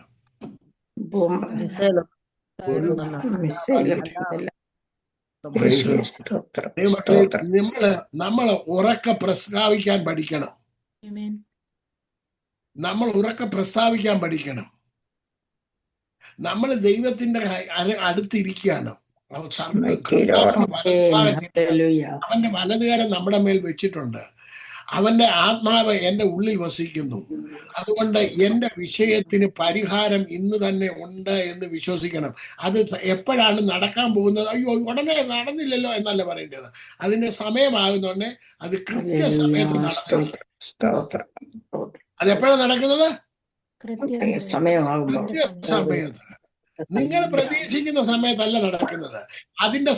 നമ്മള് ഉറക്കെ പ്രസ്താവിക്കാൻ പഠിക്കണം. നമ്മൾ ദൈവത്തിന്റെ അടുത്തിരിക്കുകയാണ്. അവന്റെ വലതുകരം നമ്മുടെ മേൽ വെച്ചിട്ടുണ്ട്. അവന്റെ ആത്മാവ് എന്റെ ഉള്ളിൽ വസിക്കുന്നു. അതുകൊണ്ട് എന്റെ വിഷയത്തിന് പരിഹാരം ഇന്ന് തന്നെ ഉണ്ട് എന്ന് വിശ്വസിക്കണം. അത് എപ്പോഴാണ് നടക്കാൻ പോകുന്നത്? അയ്യോ, ഉടനെ നടന്നില്ലല്ലോ എന്നല്ല പറയേണ്ടത്. അതിന്റെ സമയമാകുന്നോണ്ട് അത് കൃത്യസമയത്ത് നടക്കും. അതെപ്പോഴാണ് നടക്കുന്നത്? കൃത്യസമയത്ത്. നിങ്ങൾ പ്രതീക്ഷിക്കുന്ന സമയത്തല്ല നടക്കുന്നത്. അതിന്റെ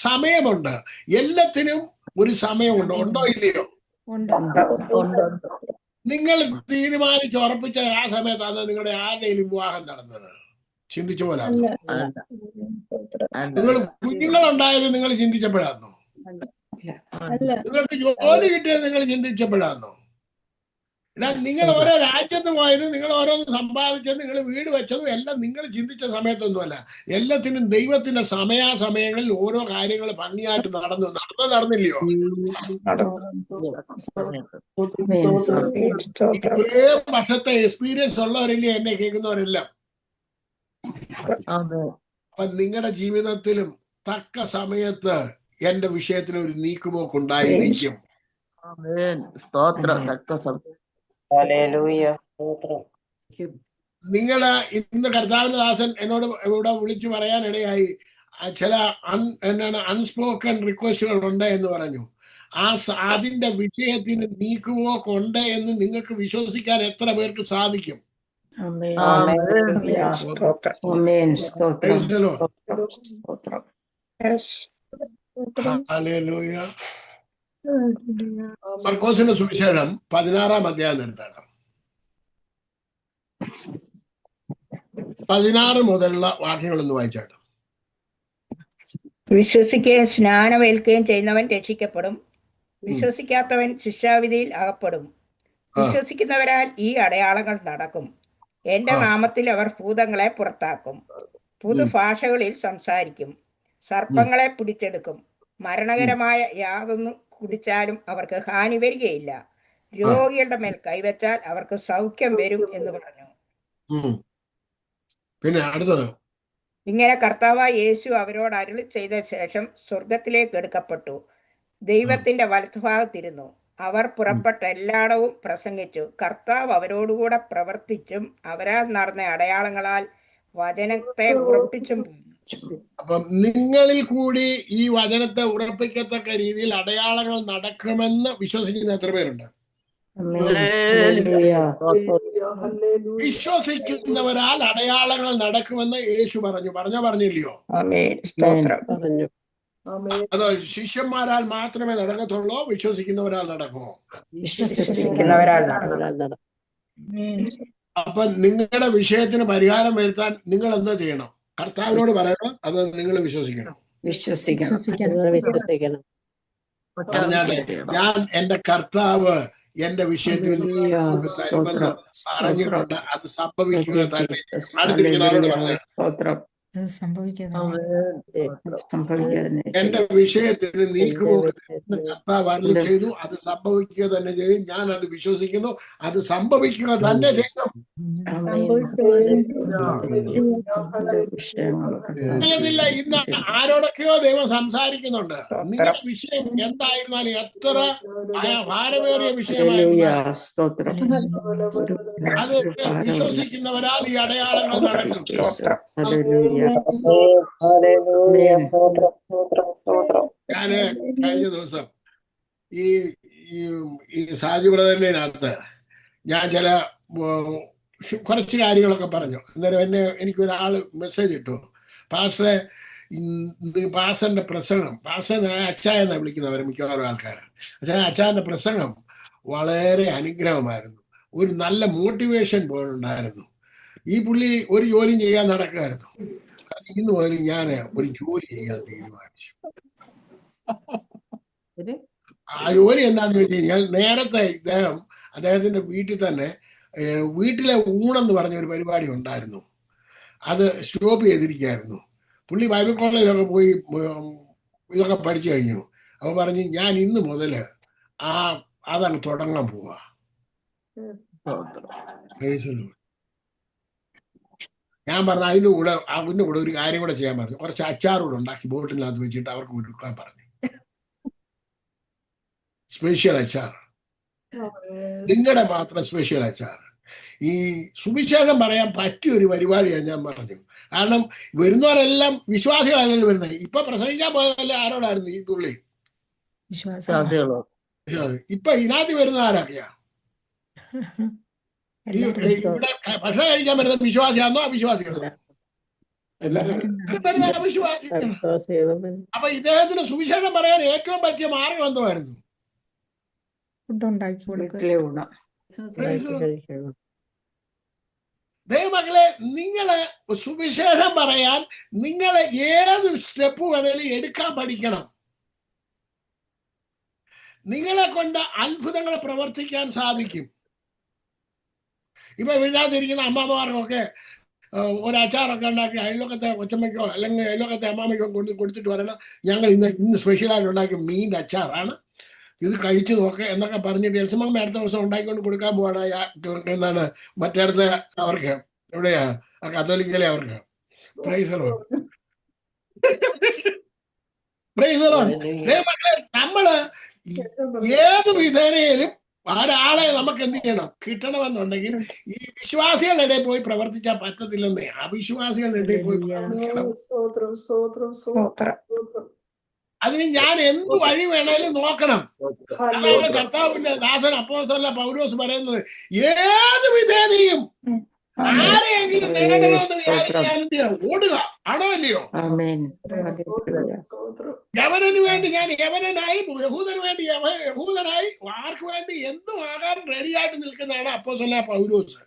സമയമുണ്ട്. എല്ലാത്തിനും ഒരു സമയമുണ്ട്. ഉണ്ടോ ഇല്ലയോ? നിങ്ങൾ തീരുമാനിച്ചുറപ്പിച്ച ആ സമയത്താണ് നിങ്ങളുടെ ആരുടെയും വിവാഹം നടന്നത്? ചിന്തിച്ച പോലാണോ? നിങ്ങൾ കുഞ്ഞുങ്ങളുണ്ടായത് നിങ്ങൾ ചിന്തിച്ചപ്പോഴാണോ? നിങ്ങൾക്ക് ജോലി കിട്ടിയത് നിങ്ങൾ ചിന്തിച്ചപ്പോഴാണോ? നിങ്ങൾ ഓരോ രാജ്യത്ത് പോയത്, നിങ്ങൾ ഓരോന്ന് സമ്പാദിച്ചത്, നിങ്ങൾ വീട് വെച്ചതും എല്ലാം നിങ്ങൾ ചിന്തിച്ച സമയത്തൊന്നുമല്ല. എല്ലാത്തിനും ദൈവത്തിന്റെ സമയാസമയങ്ങളിൽ ഓരോ കാര്യങ്ങൾ ഭംഗിയായിട്ട് നടന്നില്ലയോ? ഇത്രേ വർഷത്തെ എക്സ്പീരിയൻസ് ഉള്ളവരില്ലേ എന്നെ കേൾക്കുന്നവരെല്ലാം? അപ്പൊ നിങ്ങളുടെ ജീവിതത്തിലും തക്ക സമയത്ത് എന്റെ വിഷയത്തിന് ഒരു നീക്കുപോക്കുണ്ടായിരിക്കും. സ്തോത്രം Amen. കർത്താവ്. നിങ്ങൾ ഇന്ന് കർത്താവിന്റെ ദാസൻ എന്നോട് ഇവിടെ വിളിച്ചു പറയാനിടയായി ചില അൺസ്പോക്കൺ റിക്വസ്റ്റുകൾ ഉണ്ട് എന്ന് പറഞ്ഞു. അതിന്റെ വിഷയത്തിന് നീക്കുപോക്കുണ്ട് എന്ന് നിങ്ങൾക്ക് വിശ്വസിക്കാൻ എത്ര പേർക്ക് സാധിക്കും? Amen. സ്തോത്രം. Amen. സ്തോത്രം. Praise the Lord. സ്തോത്രം. ഹല്ലേലൂയ. മർക്കോസിന്റെ സുവിശേഷം 16-ാം അധ്യായം എടുത്താണ്. 16 മുതലുള്ള വാക്യങ്ങളൊന്ന് വായിച്ചാട്ടോ. വിശ്വസിക്കുകയും സ്നാനമേൽക്കുകയും ചെയ്യുന്നവൻ രക്ഷിക്കപ്പെടും, വിശ്വസിക്കാത്തവൻ ശിക്ഷാവിധിയിൽ അകപ്പെടും. വിശ്വസിക്കുന്നവരാൽ ഈ അടയാളങ്ങൾ നടക്കും. എന്റെ നാമത്തിൽ അവർ ഭൂതങ്ങളെ പുറത്താക്കും, പുതുഭാഷകളിൽ സംസാരിക്കും, സർപ്പങ്ങളെ പിടിച്ചെടുക്കും, മരണകരമായ യാതൊന്നും കുടിച്ചാലും അവർക്ക് ഹാനി വരികയില്ല, രോഗികളുടെ മേൽ കൈവച്ചാൽ അവർക്ക് സൗഖ്യം വരും എന്ന് പറഞ്ഞു. പിന്നെ അടുത്തത്, ഇങ്ങനെ കർത്താവായ യേശു അവരോട് അരുളി ചെയ്ത ശേഷം സ്വർഗത്തിലേക്ക് എടുക്കപ്പെട്ടു, ദൈവത്തിന്റെ വലത്തുഭാഗത്തിരുന്നു. അവർ പുറപ്പെട്ട എല്ലായിടവും പ്രസംഗിച്ചു, കർത്താവ് അവരോടുകൂടെ പ്രവർത്തിച്ചും അവരാൽ നടന്ന അടയാളങ്ങളാൽ വചനത്തെ ഉറപ്പിച്ചും പോയി. അപ്പം നിങ്ങളിൽ കൂടി ഈ വചനത്തെ ഉറപ്പിക്കത്തക്ക രീതിയിൽ അടയാളങ്ങൾ നടക്കുമെന്ന് വിശ്വസിക്കുന്ന എത്ര പേരുണ്ട്? വിശ്വസിക്കുന്നവരാൽ അടയാളങ്ങൾ നടക്കുമെന്ന് യേശു പറഞ്ഞില്ലയോ? അതോ ശിഷ്യന്മാരാൽ മാത്രമേ നടക്കത്തുള്ളൂ? വിശ്വസിക്കുന്നവരാൽ നടക്കുമോ? അപ്പൊ നിങ്ങളുടെ വിഷയത്തിന് പരിഹാരം വരുത്താൻ നിങ്ങൾ എന്താ ചെയ്യണം? കർത്താവിനോട് പറയണം, അത് നിങ്ങൾ വിശ്വസിക്കണം. ഞാൻ എന്റെ കർത്താവ് എന്റെ വിഷയത്തിൽ പറഞ്ഞിട്ടുണ്ട്, അത് സംഭവിക്കുക തന്നെ. എന്റെ വിഷയത്തിന് നീക്കുപോക്ക് കർത്താവ് അരുളി ചെയ്തു, അത് സംഭവിക്കുക തന്നെ ചെയ്യും. ഞാൻ അത് വിശ്വസിക്കുന്നു, അത് സംഭവിക്കുക തന്നെ ചെയ്യും. ഇന്ന് ആരോടൊക്കെയോ ദൈവം സംസാരിക്കുന്നുണ്ട്. നിങ്ങളുടെ വിഷയം എന്തായിരുന്നാലും, എത്ര ഭാരമേറിയ വിഷയമായിരുന്നു, അത് വിശ്വസിക്കുന്നവരാൽ ഈ അടയാളങ്ങൾ നടക്കും. ഞാന് കഴിഞ്ഞ ദിവസം ഈ സാജു ബ്രദറിനകത്ത് ഞാൻ ചില കുറച്ച് കാര്യങ്ങളൊക്കെ പറഞ്ഞു. അന്നേരം എനിക്കൊരാൾ മെസ്സേജ് ഇട്ടു, പാസ്റ്ററെ പാസ്റ്ററിന്റെ പ്രസംഗം, പാസ്റ്റർ അച്ചായ എന്നാണ് വിളിക്കുന്നവർ മിക്കവാറും ആൾക്കാർ, അച്ചായന്റെ പ്രസംഗം വളരെ അനുഗ്രഹമായിരുന്നു, ഒരു നല്ല മോട്ടിവേഷൻ പോലുണ്ടായിരുന്നു. ഈ പുള്ളി ഒരു ജോലിയും ചെയ്യാൻ നടക്കുമായിരുന്നു. ഇന്ന് മുതൽ ഞാൻ ഒരു ജോലി ചെയ്യാൻ തീരുമാനിച്ചു. ആ ജോലി എന്താന്ന് വെച്ച് കഴിഞ്ഞാൽ, നേരത്തെ അദ്ദേഹത്തിന്റെ വീട്ടിൽ തന്നെ വീട്ടിലെ ഊണെന്ന് പറഞ്ഞ ഒരു പരിപാടി ഉണ്ടായിരുന്നു, അത് സ്റ്റോപ്പ് ചെയ്തിരിക്കുകയായിരുന്നു. പുള്ളി ബൈബിൾ കോളേജിലൊക്കെ പോയി ഇതൊക്കെ പഠിച്ചു കഴിഞ്ഞു. അപ്പൊ പറഞ്ഞ് ഞാൻ ഇന്ന് മുതൽ അതങ്ങ് തുടങ്ങാൻ പോവാ. ഞാൻ പറഞ്ഞു അതിൻ്റെ കൂടെ ഒരു കാര്യം കൂടെ ചെയ്യാൻ പറഞ്ഞു. കുറച്ച് അച്ചാറൂടെ ഉണ്ടാക്കി ബോട്ടിനകത്ത് വെച്ചിട്ട് അവർക്ക് കൊടുക്കാൻ പറഞ്ഞു. സ്പെഷ്യൽ അച്ചാർ, നിങ്ങളുടെ മാത്രം സ്പെഷ്യൽ അച്ചാർ. ഈ സുവിശേഷം പറയാൻ പറ്റിയ ഒരു പരിപാടിയാണ് ഞാൻ പറഞ്ഞു. കാരണം വരുന്നവരെല്ലാം വിശ്വാസികളല്ലല്ലോ വരുന്നത്. ഇപ്പൊ പ്രസംഗിക്കാൻ പോയതല്ലേ ആരോടായിരുന്നു? ഈ തുള്ളി ഇപ്പൊ ഇതിനകത്ത് വരുന്ന ആരൊക്കെയാ? ഇവിടെ ഭക്ഷണം കഴിക്കാൻ വരുന്ന വിശ്വാസിയാണോ അവിശ്വാസികളോ? അവിശ്വാസികൾ. അപ്പൊ ഇദ്ദേഹത്തിന് സുവിശേഷം പറയാൻ ഏറ്റവും പറ്റിയ മാർഗം എന്തുമായിരുന്നു? ദൈവമക്കളെ, നിങ്ങള് സുവിശേഷം പറയാൻ നിങ്ങളെ ഏത് സ്റ്റെപ്പ് വേണേലും എടുക്കാൻ പഠിക്കണം. നിങ്ങളെ കൊണ്ട് അത്ഭുതങ്ങൾ പ്രവർത്തിക്കാൻ സാധിക്കും. ഇപ്പൊ വീഴാതിരിക്കുന്ന അമ്മമാർക്കൊക്കെ ഒരു അച്ചാറൊക്കെ ഉണ്ടാക്കി അയൽവക്കത്തെ കൊച്ചമ്മയ്ക്കോ അല്ലെങ്കിൽ അയൽവക്കത്തെ അമ്മാമ്മയ്ക്കോ കൊടുത്തിട്ട് പറയണം, ഞങ്ങൾ ഇന്ന് സ്പെഷ്യലായിട്ട് ഉണ്ടാക്കിയ മീൻ്റെ അച്ചാറാണ്, ഇത് കഴിച്ചു നോക്കുക എന്നൊക്കെ പറഞ്ഞിട്ട് എൽസമ്മ അടുത്ത ദിവസം ഉണ്ടാക്കിക്കൊണ്ട് കൊടുക്കാൻ പോവാണ്. എന്താണ് മറ്റടുത്ത അവർക്ക് എവിടെയാ കത്തോലിക്കലെ അവർക്ക്. Price the Lord. നമ്മള് ഏത് വിധേനയിലും ഒരാളെ നമുക്ക് എന്ത് ചെയ്യണം, കിട്ടണമെന്നുണ്ടെങ്കിൽ ഈ വിശ്വാസികളുടെ ഇടയിൽ പോയി പ്രവർത്തിച്ചാൽ പറ്റത്തില്ലെന്നേ, അവിശ്വാസികളുടെ ഇടയിൽ പോയി പ്രവർത്തിക്കണം. അതിന് ഞാൻ എന്ത് വഴി വേണേലും നോക്കണം. അതാണ് കർത്താവിന്റെ ദാസൻ അപ്പോസ്തലൻ പൗലോസ് പറയുന്നത്. ഏത് വിധേനയും ആരെയെങ്കിലും നേടണമെന്ന് വിചാരിച്ചാൽ ഓടുക, ആണോ അല്ലയോ? യവനന് വേണ്ടി ഞാൻ യവനനായി, യഹൂദന് വേണ്ടി യഹൂദനായി, ആർക്ക് വേണ്ടി എന്തും ആകാരം റെഡിയായിട്ട് നിൽക്കുന്നതാണ് അപ്പോസ്തലൻ പൗലോസ്.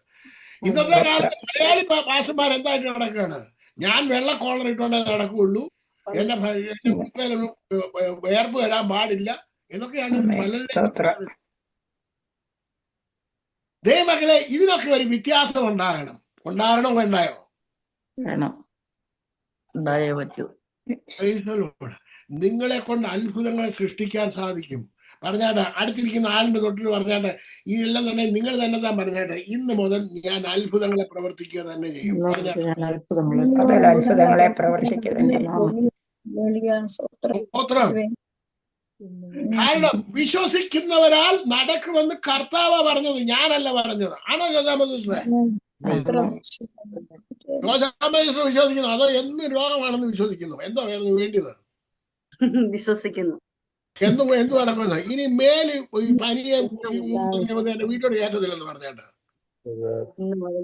ഇന്നത്തെ കാലത്ത് മലയാളി പാസ്റ്റർമാർ എന്തായിട്ട് നടക്കുകയാണ്? ഞാൻ വെള്ള കോളർ ഇട്ടുകൊണ്ടേ നടക്കുകയുള്ളൂ, എന്റെ വേർപ്പ് വരാൻ പാടില്ല എന്നൊക്കെയാണ് പലരും. ദൈവമക്കളെ, ഇതിനൊക്കെ ഒരു വ്യത്യാസം ഉണ്ടാകണം. ഉണ്ടാകണോ? ഉണ്ടായോ? നിങ്ങളെ കൊണ്ട് അത്ഭുതങ്ങളെ സൃഷ്ടിക്കാൻ സാധിക്കും. പറഞ്ഞാട്ടെ, അടുത്തിരിക്കുന്ന ആളിന്റെ തൊട്ടിൽ പറഞ്ഞാട്ടെ, ഇതെല്ലാം തന്നെ നിങ്ങൾ തന്നെ താൻ പറഞ്ഞാട്ടെ, ഇന്ന് മുതൽ ഞാൻ അത്ഭുതങ്ങളെ പ്രവർത്തിക്കുക തന്നെ ചെയ്യും. അത്ഭുതങ്ങളെ പ്രവർത്തിക്കുക. കാരണം വിശ്വസിക്കുന്നവരാൽ നടക്കുമെന്ന് കർത്താവ് പറഞ്ഞത്, ഞാനല്ല പറഞ്ഞത്. ആണോ ജോസാമേശ്വരൻ? ജോസാമേശ്വരൻ വിശ്വസിക്കുന്നു അതോ എന്ന് രോഗമാണെന്ന് വിശ്വസിക്കുന്നു? എന്തോ വേണ്ടത്? വിശ്വസിക്കുന്നു. എന്ത് നടക്കുന്നത്? ഇനി മേല് ഈ പനിയെ എന്റെ വീട്ടിലോട്ട് കയറ്റത്തില്ലെന്ന് പറഞ്ഞേട്ടെ.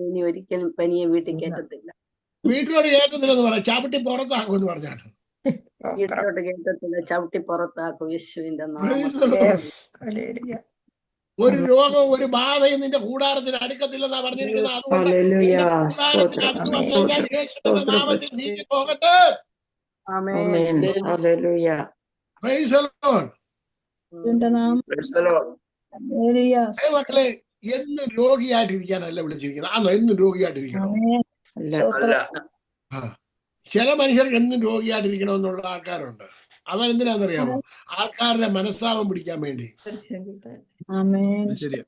ഇനി ഒരിക്കലും പനിയെ വീട്ടിൽ കയറ്റത്തില്ല. വീട്ടിലോട്ട് കയറ്റത്തില്ലെന്ന് പറയാം, ചവിട്ടി പുറത്താക്കുമെന്ന് പറഞ്ഞാണ്. വീട്ടിലോട്ട് കയറ്റത്തില്ല, ചവിട്ടി പുറത്താക്കും യേശുവിന്റെ ഒരു രോഗം ഒരു ബാധയും നിന്റെ കൂടാരത്തിന് അടുക്കത്തില്ലെന്നാ പറഞ്ഞിരിക്കുന്നത്. അതുകൊണ്ട് നാമത്തിൽ നീങ്ങി പോകട്ടെ. മക്കളെ, എന്നും രോഗിയായിട്ടിരിക്കാനല്ല വിളിച്ചിരിക്കുന്നത്. ആണോ? എന്നും രോഗിയായിട്ടിരിക്കണോ? ചില മനുഷ്യർക്ക് എന്നും രോഗിയായിട്ടിരിക്കണമെന്നുള്ള ആൾക്കാരുണ്ട്. അവരെന്തിനാണെന്നറിയാമോ? ആൾക്കാരുടെ മനസ്താപം പിടിക്കാൻ വേണ്ടി.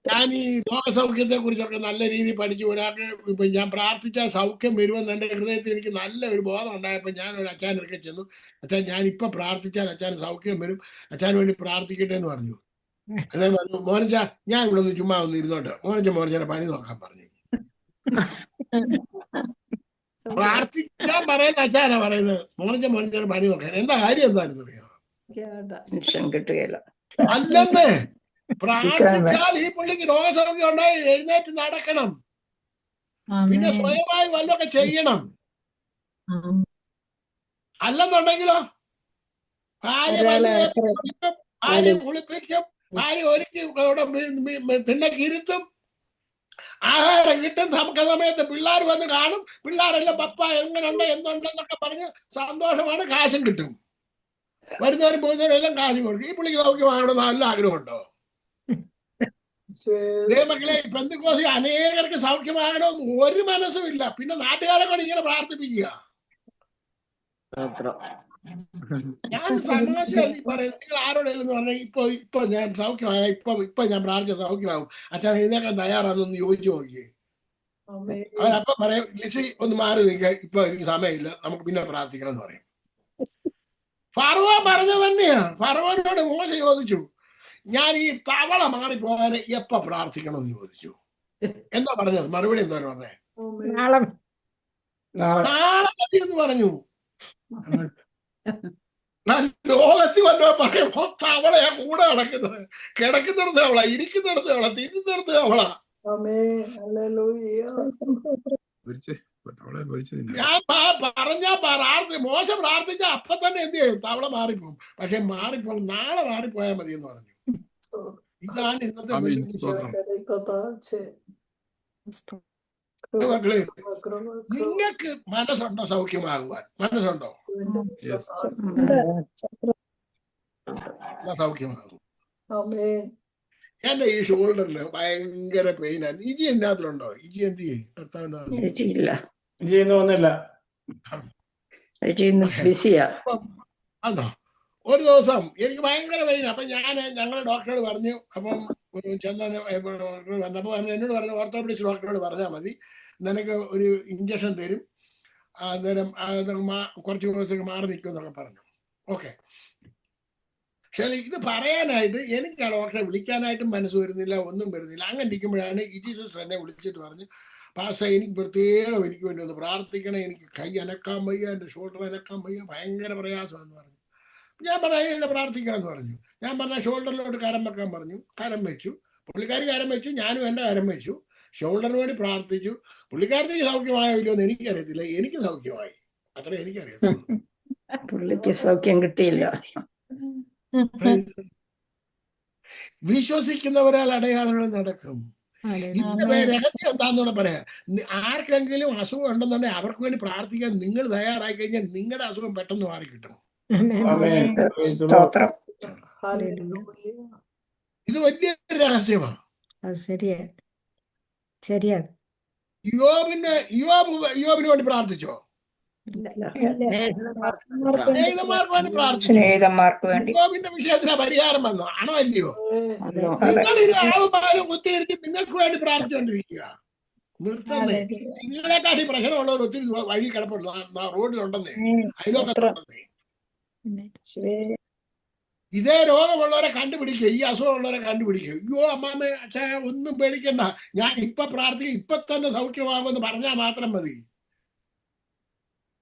ഞാൻ ഈ രോഗസൗഖ്യത്തെ കുറിച്ചൊക്കെ നല്ല രീതിയിൽ പഠിച്ചു. ഒരാൾക്ക് ഇപ്പൊ ഞാൻ പ്രാർത്ഥിച്ചാൽ സൗഖ്യം വരുമെന്ന് എന്റെ ഹൃദയത്തിൽ എനിക്ക് നല്ല ഒരു ബോധം ഉണ്ടായപ്പോൾ ഞാൻ ഒരു അച്ഛനൊക്കെ ചെന്നു, അച്ഛൻ ഞാൻ ഇപ്പൊ പ്രാർത്ഥിച്ചാൽ അച്ഛന് സൗഖ്യം വരും, അച്ഛന് വേണ്ടി പ്രാർത്ഥിക്കട്ടെ എന്ന് പറഞ്ഞു. അദ്ദേഹം പറഞ്ഞു, മോനച്ച ഞാൻ ഇവിടെ ഒന്ന് ചുമ്മാ ഒന്ന് ഇരുന്നോട്ടെ. മോനച്ചനെ പണി നോക്കാൻ പറഞ്ഞു. പ്രാർത്ഥിക്കാൻ പറയുന്ന അച്ഛനാ പറയുന്നത്, മോനച്ചനെ പണി നോക്കാൻ. എന്താ കാര്യം എന്താണെന്ന് അറിയാമോ? അല്ലെന്നേ, പ്രാർത്ഥിച്ചാൽ ഈ പുള്ളിക്ക് രോഗസൗഖ്യം ഉണ്ടായി എഴുന്നേറ്റ് നടക്കണം, പിന്നെ സ്വയമായി വല്ലതൊക്കെ ചെയ്യണം. അല്ലെന്നുണ്ടെങ്കിലോ ഭാര്യ കുളിപ്പിക്കും, ഭാര്യ ഒരുക്കി തിണ്ണക്കിരുത്തും, ആഹാരം കിട്ടും. നമുക്ക് സമയത്ത് പിള്ളേർ വന്ന് കാണും, പിള്ളേരെല്ലാം പപ്പ എങ്ങനെയുണ്ട് എന്തുണ്ടെന്നൊക്കെ പറഞ്ഞ് സന്തോഷമാണ്, കാശും കിട്ടും. വരുന്നവരും പോകുന്നവരും എല്ലാം കാശും കൊടുക്കും. ഈ പുള്ളിക്ക് സൗഖ്യമാകണമെന്ന് നല്ല ആഗ്രഹമുണ്ടോ? മക്കളെ, പെന്തക്കോസ്തിൽ അനേകർക്ക് സൗഖ്യമാകണമെന്ന് ഒരു മനസ്സും ഇല്ല. പിന്നെ നാട്ടുകാരെ കൊണ്ട് ഇങ്ങനെ പ്രാർത്ഥിപ്പിക്കുക. ഞാൻ തമാശയല്ല ഈ പറയുന്നത്. നിങ്ങൾ ആരോടെങ്കിലും പറഞ്ഞാൽ ഇപ്പൊ ഞാൻ സൗഖ്യമായ ഇപ്പൊ ഞാൻ പ്രാർത്ഥിച്ച സൗഖ്യമാകും, അച്ഛൻ എഴുന്നേക്കാൻ തയ്യാറാണെന്ന് ചോദിച്ചു നോക്കിയേ. അവരപ്പം പറയും, ലിസി ഒന്ന് മാറി നിൽക്കുക, ഇപ്പൊ എനിക്ക് സമയമില്ല, നമുക്ക് പിന്നെ പ്രാർത്ഥിക്കണം എന്ന് പറയും. ഫറവോൻ പറഞ്ഞത് തന്നെയാ. ഫറവോനോട് മോശ ചോദിച്ചു, ഞാൻ ഈ തവള മാറിപ്പോകാൻ എപ്പ പ്രാർത്ഥിക്കണം എന്ന് ചോദിച്ചു. എന്താ പറഞ്ഞത്? മറുപടി എന്താ പറഞ്ഞേ? നാളെ മതി എന്ന് പറഞ്ഞു. ലോകത്തിൽ വല്ലോ പറയുമ്പോ തവളയാ കൂടെ നടക്കുന്നത്. കിടക്കുന്നിടത്ത് അവള, ഇരിക്കുന്നിടത്ത് അവള, തിന്നുന്നിടത്ത് അവള. ഞാൻ മോശ പ്രാർത്ഥിച്ച അപ്പൊ തന്നെ എന്ത് ചെയ്യും? തവള മാറിപ്പോകും. പക്ഷെ മാറിപ്പോ നാളെ മാറിപ്പോയാൽ മതി എന്ന് പറഞ്ഞു. ഇതാണ് ഇന്നത്തെ മക്കളെ. നിങ്ങൾക്ക് മനസ്സുണ്ടോ സൗഖ്യമാകുവാൻ? മനസ്സുണ്ടോ? സൗഖ്യമാകും. എന്റെ ഈ ഷോൾഡറില് ഭയങ്കര പെയിനാണ്. ഇജി എന്നാത്തിലുണ്ടോ? ഇജി എന്ത് ചെയ്യും? അതോ ഒരു ദിവസം എനിക്ക് ഭയങ്കര പെയിൻ. അപ്പൊ ഞങ്ങളുടെ ഡോക്ടറോട് പറഞ്ഞു. അപ്പം ഡോക്ടർ വന്നപ്പോ എന്നോട് പറഞ്ഞു, ഓർത്തോപെഡിക്സ് ഡോക്ടറോട് പറഞ്ഞാൽ മതി, നിനക്ക് ഒരു ഇഞ്ചക്ഷൻ തരും, അന്നേരം കുറച്ച് ദിവസത്തേക്ക് മാറി നിൽക്കും എന്നൊക്കെ പറഞ്ഞു. ഓക്കെ. പക്ഷെ ഇത് പറയാനായിട്ട് എനിക്ക് ആ ഡോക്ടറെ വിളിക്കാനായിട്ടും മനസ്സ് വരുന്നില്ല, ഒന്നും വരുന്നില്ല. അങ്ങനെ ഇരിക്കുമ്പോഴാണ് ഇറ്റി സിസ്റ്റർ എന്നെ വിളിച്ചിട്ട് പറഞ്ഞു, പാസ്റ്റർ എനിക്ക് പ്രത്യേകം എനിക്ക് വേണ്ടി ഒന്ന് പ്രാർത്ഥിക്കണേ, എനിക്ക് കൈ അനക്കാൻ വയ്യ, എൻ്റെ ഷോൾഡർ അനക്കാൻ വയ്യ, ഭയങ്കര പ്രയാസമെന്ന് പറഞ്ഞു. ഞാൻ പറഞ്ഞു അതിനെ പ്രാർത്ഥിക്കാമെന്ന് പറഞ്ഞു. ഞാൻ പറഞ്ഞ ഷോൾഡറിലോട്ട് കരം വെക്കാൻ പറഞ്ഞു. കരം വെച്ചു. പുള്ളിക്കാരി കരം വെച്ചു, ഞാനും എൻ്റെ കരം വെച്ചു. ഷോൾഡറിന് വേണ്ടി പ്രാർത്ഥിച്ചു. പുള്ളിക്കാരത്തേക്ക് സൗഖ്യമായോ ഇല്ലയോ എന്ന് എനിക്കറിയത്തില്ല, എനിക്ക് സൗഖ്യമായി, അത്രേ എനിക്കറിയത്തുള്ളൂ. പുള്ളിക്ക് സൗഖ്യം കിട്ടിയില്ല. വിശ്വസിക്കുന്നവരാൽ അടയാളങ്ങൾ നടക്കും. ഇതിന്റെ രഹസ്യം എന്താണെന്നൂടെ പറയാം. ആർക്കെങ്കിലും അസുഖം ഉണ്ടെന്നുണ്ടെങ്കിൽ അവർക്ക് വേണ്ടി പ്രാർത്ഥിക്കാൻ നിങ്ങൾ തയ്യാറായി കഴിഞ്ഞാൽ നിങ്ങളുടെ അസുഖം പെട്ടെന്ന് മാറി കിട്ടും. സ്തോത്രം. ഇത് വലിയ രഹസ്യമാണ്. ശരിയാ. യോബിന് വേണ്ടി പ്രാർത്ഥിച്ചോ? സ്നേഹിതന്മാർക്ക് വേണ്ടി. യോബിന്റെ വിഷയത്തിന് പരിഹാരം വന്നോ? ആണോ അല്ലയോ? നിങ്ങൾ ഇത് ആവുമാലും കുത്തിയിരിച്ച് നിങ്ങൾക്ക് വേണ്ടി പ്രാർത്ഥിച്ചുകൊണ്ടിരിക്കുക. നിർത്തന്നേ. നിങ്ങളെക്കാട്ടി പ്രശ്നമുള്ളവർ ഒത്തിരി വഴി കിടപ്പുണ്ട്, റോഡിലുണ്ടെന്നേ, അതിലൊക്കെ. ഇതേ രോഗമുള്ളവരെ കണ്ടുപിടിക്കുക, ഈ അസുഖമുള്ളവരെ കണ്ടുപിടിക്കുക. അയ്യോ അമ്മാമ്മ അച്ഛാ ഒന്നും പേടിക്കണ്ട, ഞാൻ ഇപ്പൊ പ്രാർത്ഥിക്കുക, ഇപ്പൊ തന്നെ സൗഖ്യമാകുമെന്ന് പറഞ്ഞാൽ മാത്രം മതി.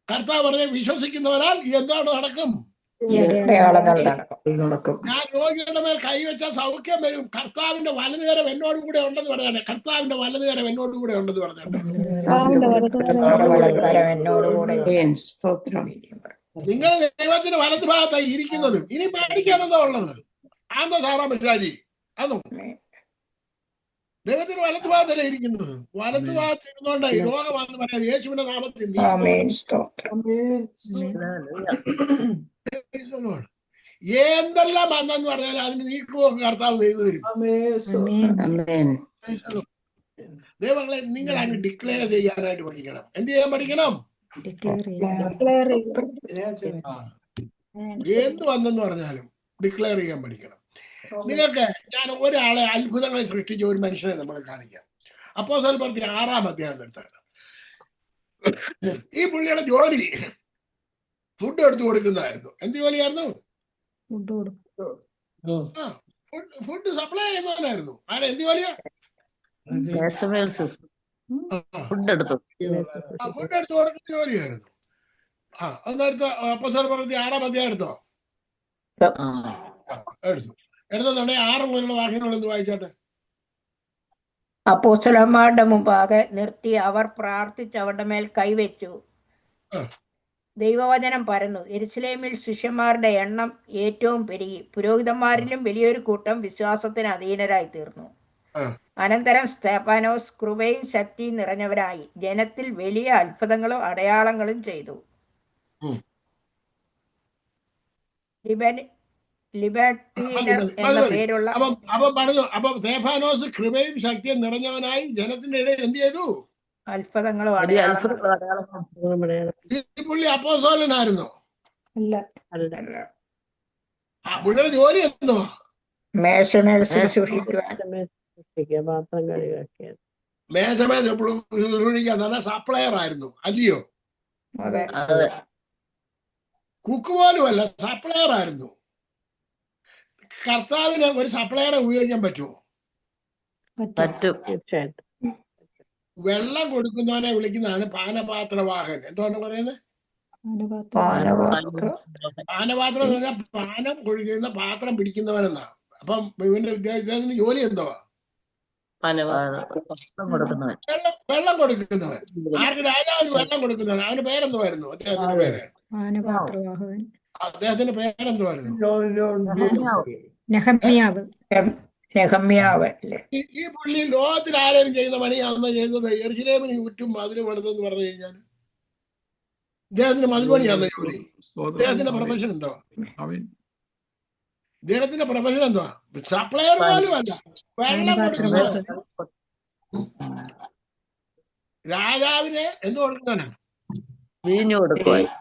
കർത്താവ് പറഞ്ഞ വിശ്വസിക്കുന്നവരാൽ എന്താണ് നടക്കും? ഞാൻ രോഗികളുടെ മേൽ കൈവച്ചാൽ സൗഖ്യം വരും. കർത്താവിന്റെ വലതുകരം എന്നോട് കൂടെ ഉണ്ടെന്ന് പറഞ്ഞാണ്. കർത്താവിന്റെ വലതുകരം എന്നോട് കൂടെ ഉണ്ടെന്ന് പറഞ്ഞാണ്. നിങ്ങൾ ദൈവത്തിന്റെ വലതു ഭാഗത്തായി ഇരിക്കുന്നതും ഇനി പേടിക്കാനെന്താ ഉള്ളത്? ആന്തോ സാറാ മറ്റാജി, അതോ ദൈവത്തിന് വലതു ഭാഗത്തല്ലേ ഇരിക്കുന്നത്? വലതു ഭാഗത്ത് ഇരുന്നോണ്ട് ഈ രോഗമാണെന്ന് പറയാതെ യേശുവിന്റെ നാമത്തിൽ എന്തെല്ലാം വന്നെന്ന് പറഞ്ഞാൽ അതിന് നീക്കുപോക്ക് കർത്താവ് ചെയ്തു തരും. ദൈവങ്ങളെ നിങ്ങൾ അങ്ങ് ഡിക്ലെയർ ചെയ്യാനായിട്ട് പഠിക്കണം. എന്ത് ചെയ്യാൻ പഠിക്കണം? എന്ത് വന്നെന്ന് പറഞ്ഞാലും ഡിക്ലെയർ ചെയ്യാൻ പഠിക്കണം. നിങ്ങൾക്ക് ഞാൻ ഒരാളെ അത്ഭുതങ്ങളെ സൃഷ്ടിച്ച ഒരു മനുഷ്യനെ നമ്മൾ കാണിക്കാം. അപ്പോസ്തല പ്രവൃത്തി 6-ാം അധ്യായം എടുത്താണ്. ഈ പുള്ളിയുടെ ജോലി ഫുഡ് എടുത്തു കൊടുക്കുന്നതായിരുന്നു. എന്ത് ജോലിയായിരുന്നു? Food supply ചെയ്യുന്നവനായിരുന്നു. ആരെ? എന്ത് ജോലിയാ? ഫുഡ് എടുത്തു കൊടുക്കുന്ന ജോലിയായിരുന്നു. അന്നേരത്ത് അപ്പോസ്തല പ്രവൃത്തി 6-ാം അധ്യായം എടുത്തോ? എടുത്തോന്നുണ്ടെങ്കിൽ 6 മുതലുള്ള വാക്യങ്ങളൊന്ന് വായിച്ചോട്ടെ. അപ്പോസ്തലന്മാരുടെ മുമ്പാകെ നിർത്തി അവർ പ്രാർത്ഥിച്ച് അവരുടെ മേൽ കൈവച്ചു. ദൈവവചനം പരന്നു. യെരൂശലേമിൽ ശിഷ്യന്മാരുടെ എണ്ണം ഏറ്റവും പെരുകി. പുരോഹിതന്മാരിലും വലിയൊരു കൂട്ടം വിശ്വാസത്തിന് അധീനരായി തീർന്നു. അനന്തരം സ്തെഫാനോസ് കൃപയും ശക്തിയും നിറഞ്ഞവരായി ജനത്തിൽ വലിയ അത്ഭുതങ്ങളും അടയാളങ്ങളും ചെയ്തു. ലിബർട്ടീനർ എന്ന പേരുള്ള അപ്പൊ സ്തെഫാനോസ് കൃപയും ശക്തിയും നിറഞ്ഞവനായി ജനത്തിന്റെ ഇടയിൽ എന്ത് ചെയ്തു? അത്ഭുതങ്ങളും ഈ പുള്ളി അപ്പോസ്തലനായിരുന്നോ? പുള്ളിയുടെ ജോലി എന്തോ? മേശമേൽ ശുശ്രൂഷിക്കുവാൻ. മേശമേൽ ശുശ്രൂഷിക്കാൻ സപ്ലയർ ആയിരുന്നു, അല്ലയോ? കുക്ക് പോലും അല്ല, സപ്ലയർ ആയിരുന്നു. കർത്താവിന് ഒരു സപ്ലയറെ ഉപയോഗിക്കാൻ പറ്റുമോ? വെള്ളം കൊടുക്കുന്നവനെ വിളിക്കുന്നതാണ് പാനപാത്രവാഹൻ. എന്താണ് പറയുന്നത്? പാനപാത്രം എന്ന് പറഞ്ഞാൽ പാനം കൊഴിക്കുന്ന പാത്രം പിടിക്കുന്നവനെന്നാ. അപ്പം ഇവന്റെ ഇദ്ദേഹത്തിന് ജോലി എന്തുവാ? വെള്ളം കൊടുക്കുന്നവൻ. ആർക്ക്? രാജാവിന് വെള്ളം കൊടുക്കുന്നവൻ. അവന്റെ പേരെന്തുവായിരുന്നു? അദ്ദേഹത്തിന്റെ പേര് ഈ പുള്ളി ലോകത്തിൽ ആരെങ്കിലും ചെയ്യുന്ന പണിയാണെന്ന് ചെയ്തത് യെരൂശലേമിന് ചുറ്റും മതിൽ പണിതെന്ന് പറഞ്ഞു കഴിഞ്ഞാൽ ഇദ്ദേഹത്തിന് മതിൽ പണിയാണെന്ന ജോലി. ഇദ്ദേഹത്തിന്റെ പ്രൊഫഷൻ എന്തുവാ? ഇദ്ദേഹത്തിന്റെ പ്രൊഫഷൻ എന്തുവാ? സപ്ലയർ പോലും അല്ല, വെള്ളം കൊടുക്കുന്നവൻ. രാജാവിന് എന്ത് കൊടുക്കുന്നവനാണ്?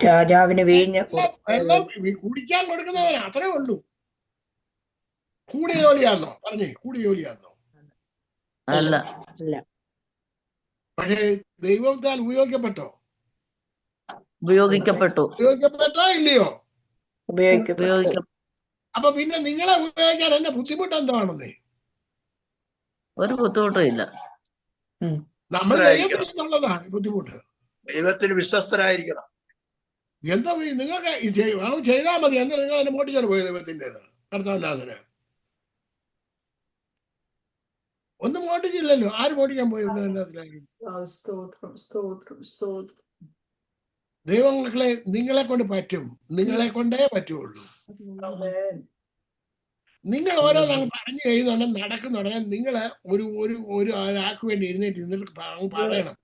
രാജാവിന് വീഞ്ഞ് വെള്ളം കുടിക്കാൻ കൊടുക്കുന്നവനാ. അത്രേ ഉള്ളൂ. കൂടിയ ജോലിയാന്നോ? പറഞ്ഞേ, കൂടിയ ജോലിയാന്നോ? അല്ല. പക്ഷേ ദൈവത്താൽ ഉപയോഗിക്കപ്പെട്ടോ ഉപയോഗിക്കപ്പെട്ടോ ഇല്ലയോ? ഉപയോഗിക്കപ്പെട്ടു. അപ്പൊ പിന്നെ നിങ്ങളെ ഉപയോഗിക്കാൻ എന്നെ ബുദ്ധിമുട്ട് എന്താണെന്നേ? ഒരു ബുദ്ധിമുട്ടും ഇല്ല. നമ്മൾ ദൈവത്തിൽ നിന്നുള്ളതാ ബുദ്ധിമുട്ട്. ദൈവത്തിന് വിശ്വസ്തരായിരിക്കണം. എന്താ നിങ്ങൾക്ക് ചെയ്താൽ മതി. എന്താ നിങ്ങൾ എന്നെ മോട്ടിച്ചാണ് പോയത് ദൈവത്തിൻ്റെത്? കർത്താവിനാഥന് ഒന്നും മോട്ടിച്ചില്ലല്ലോ. ആര് മോട്ടിക്കാൻ പോയി? ദൈവങ്ങളെ നിങ്ങളെ കൊണ്ട് പറ്റും. നിങ്ങളെ കൊണ്ടേ പറ്റുള്ളൂ. നിങ്ങൾ ഓരോ പറഞ്ഞു കഴിയുന്നുണ്ടെങ്കിൽ നടക്കുന്നുണ്ടെങ്കിൽ നിങ്ങള് ഒരു ആൾക്ക് വേണ്ടി എഴുന്നേറ്റ് നിന്നിട്ട് പറയണം.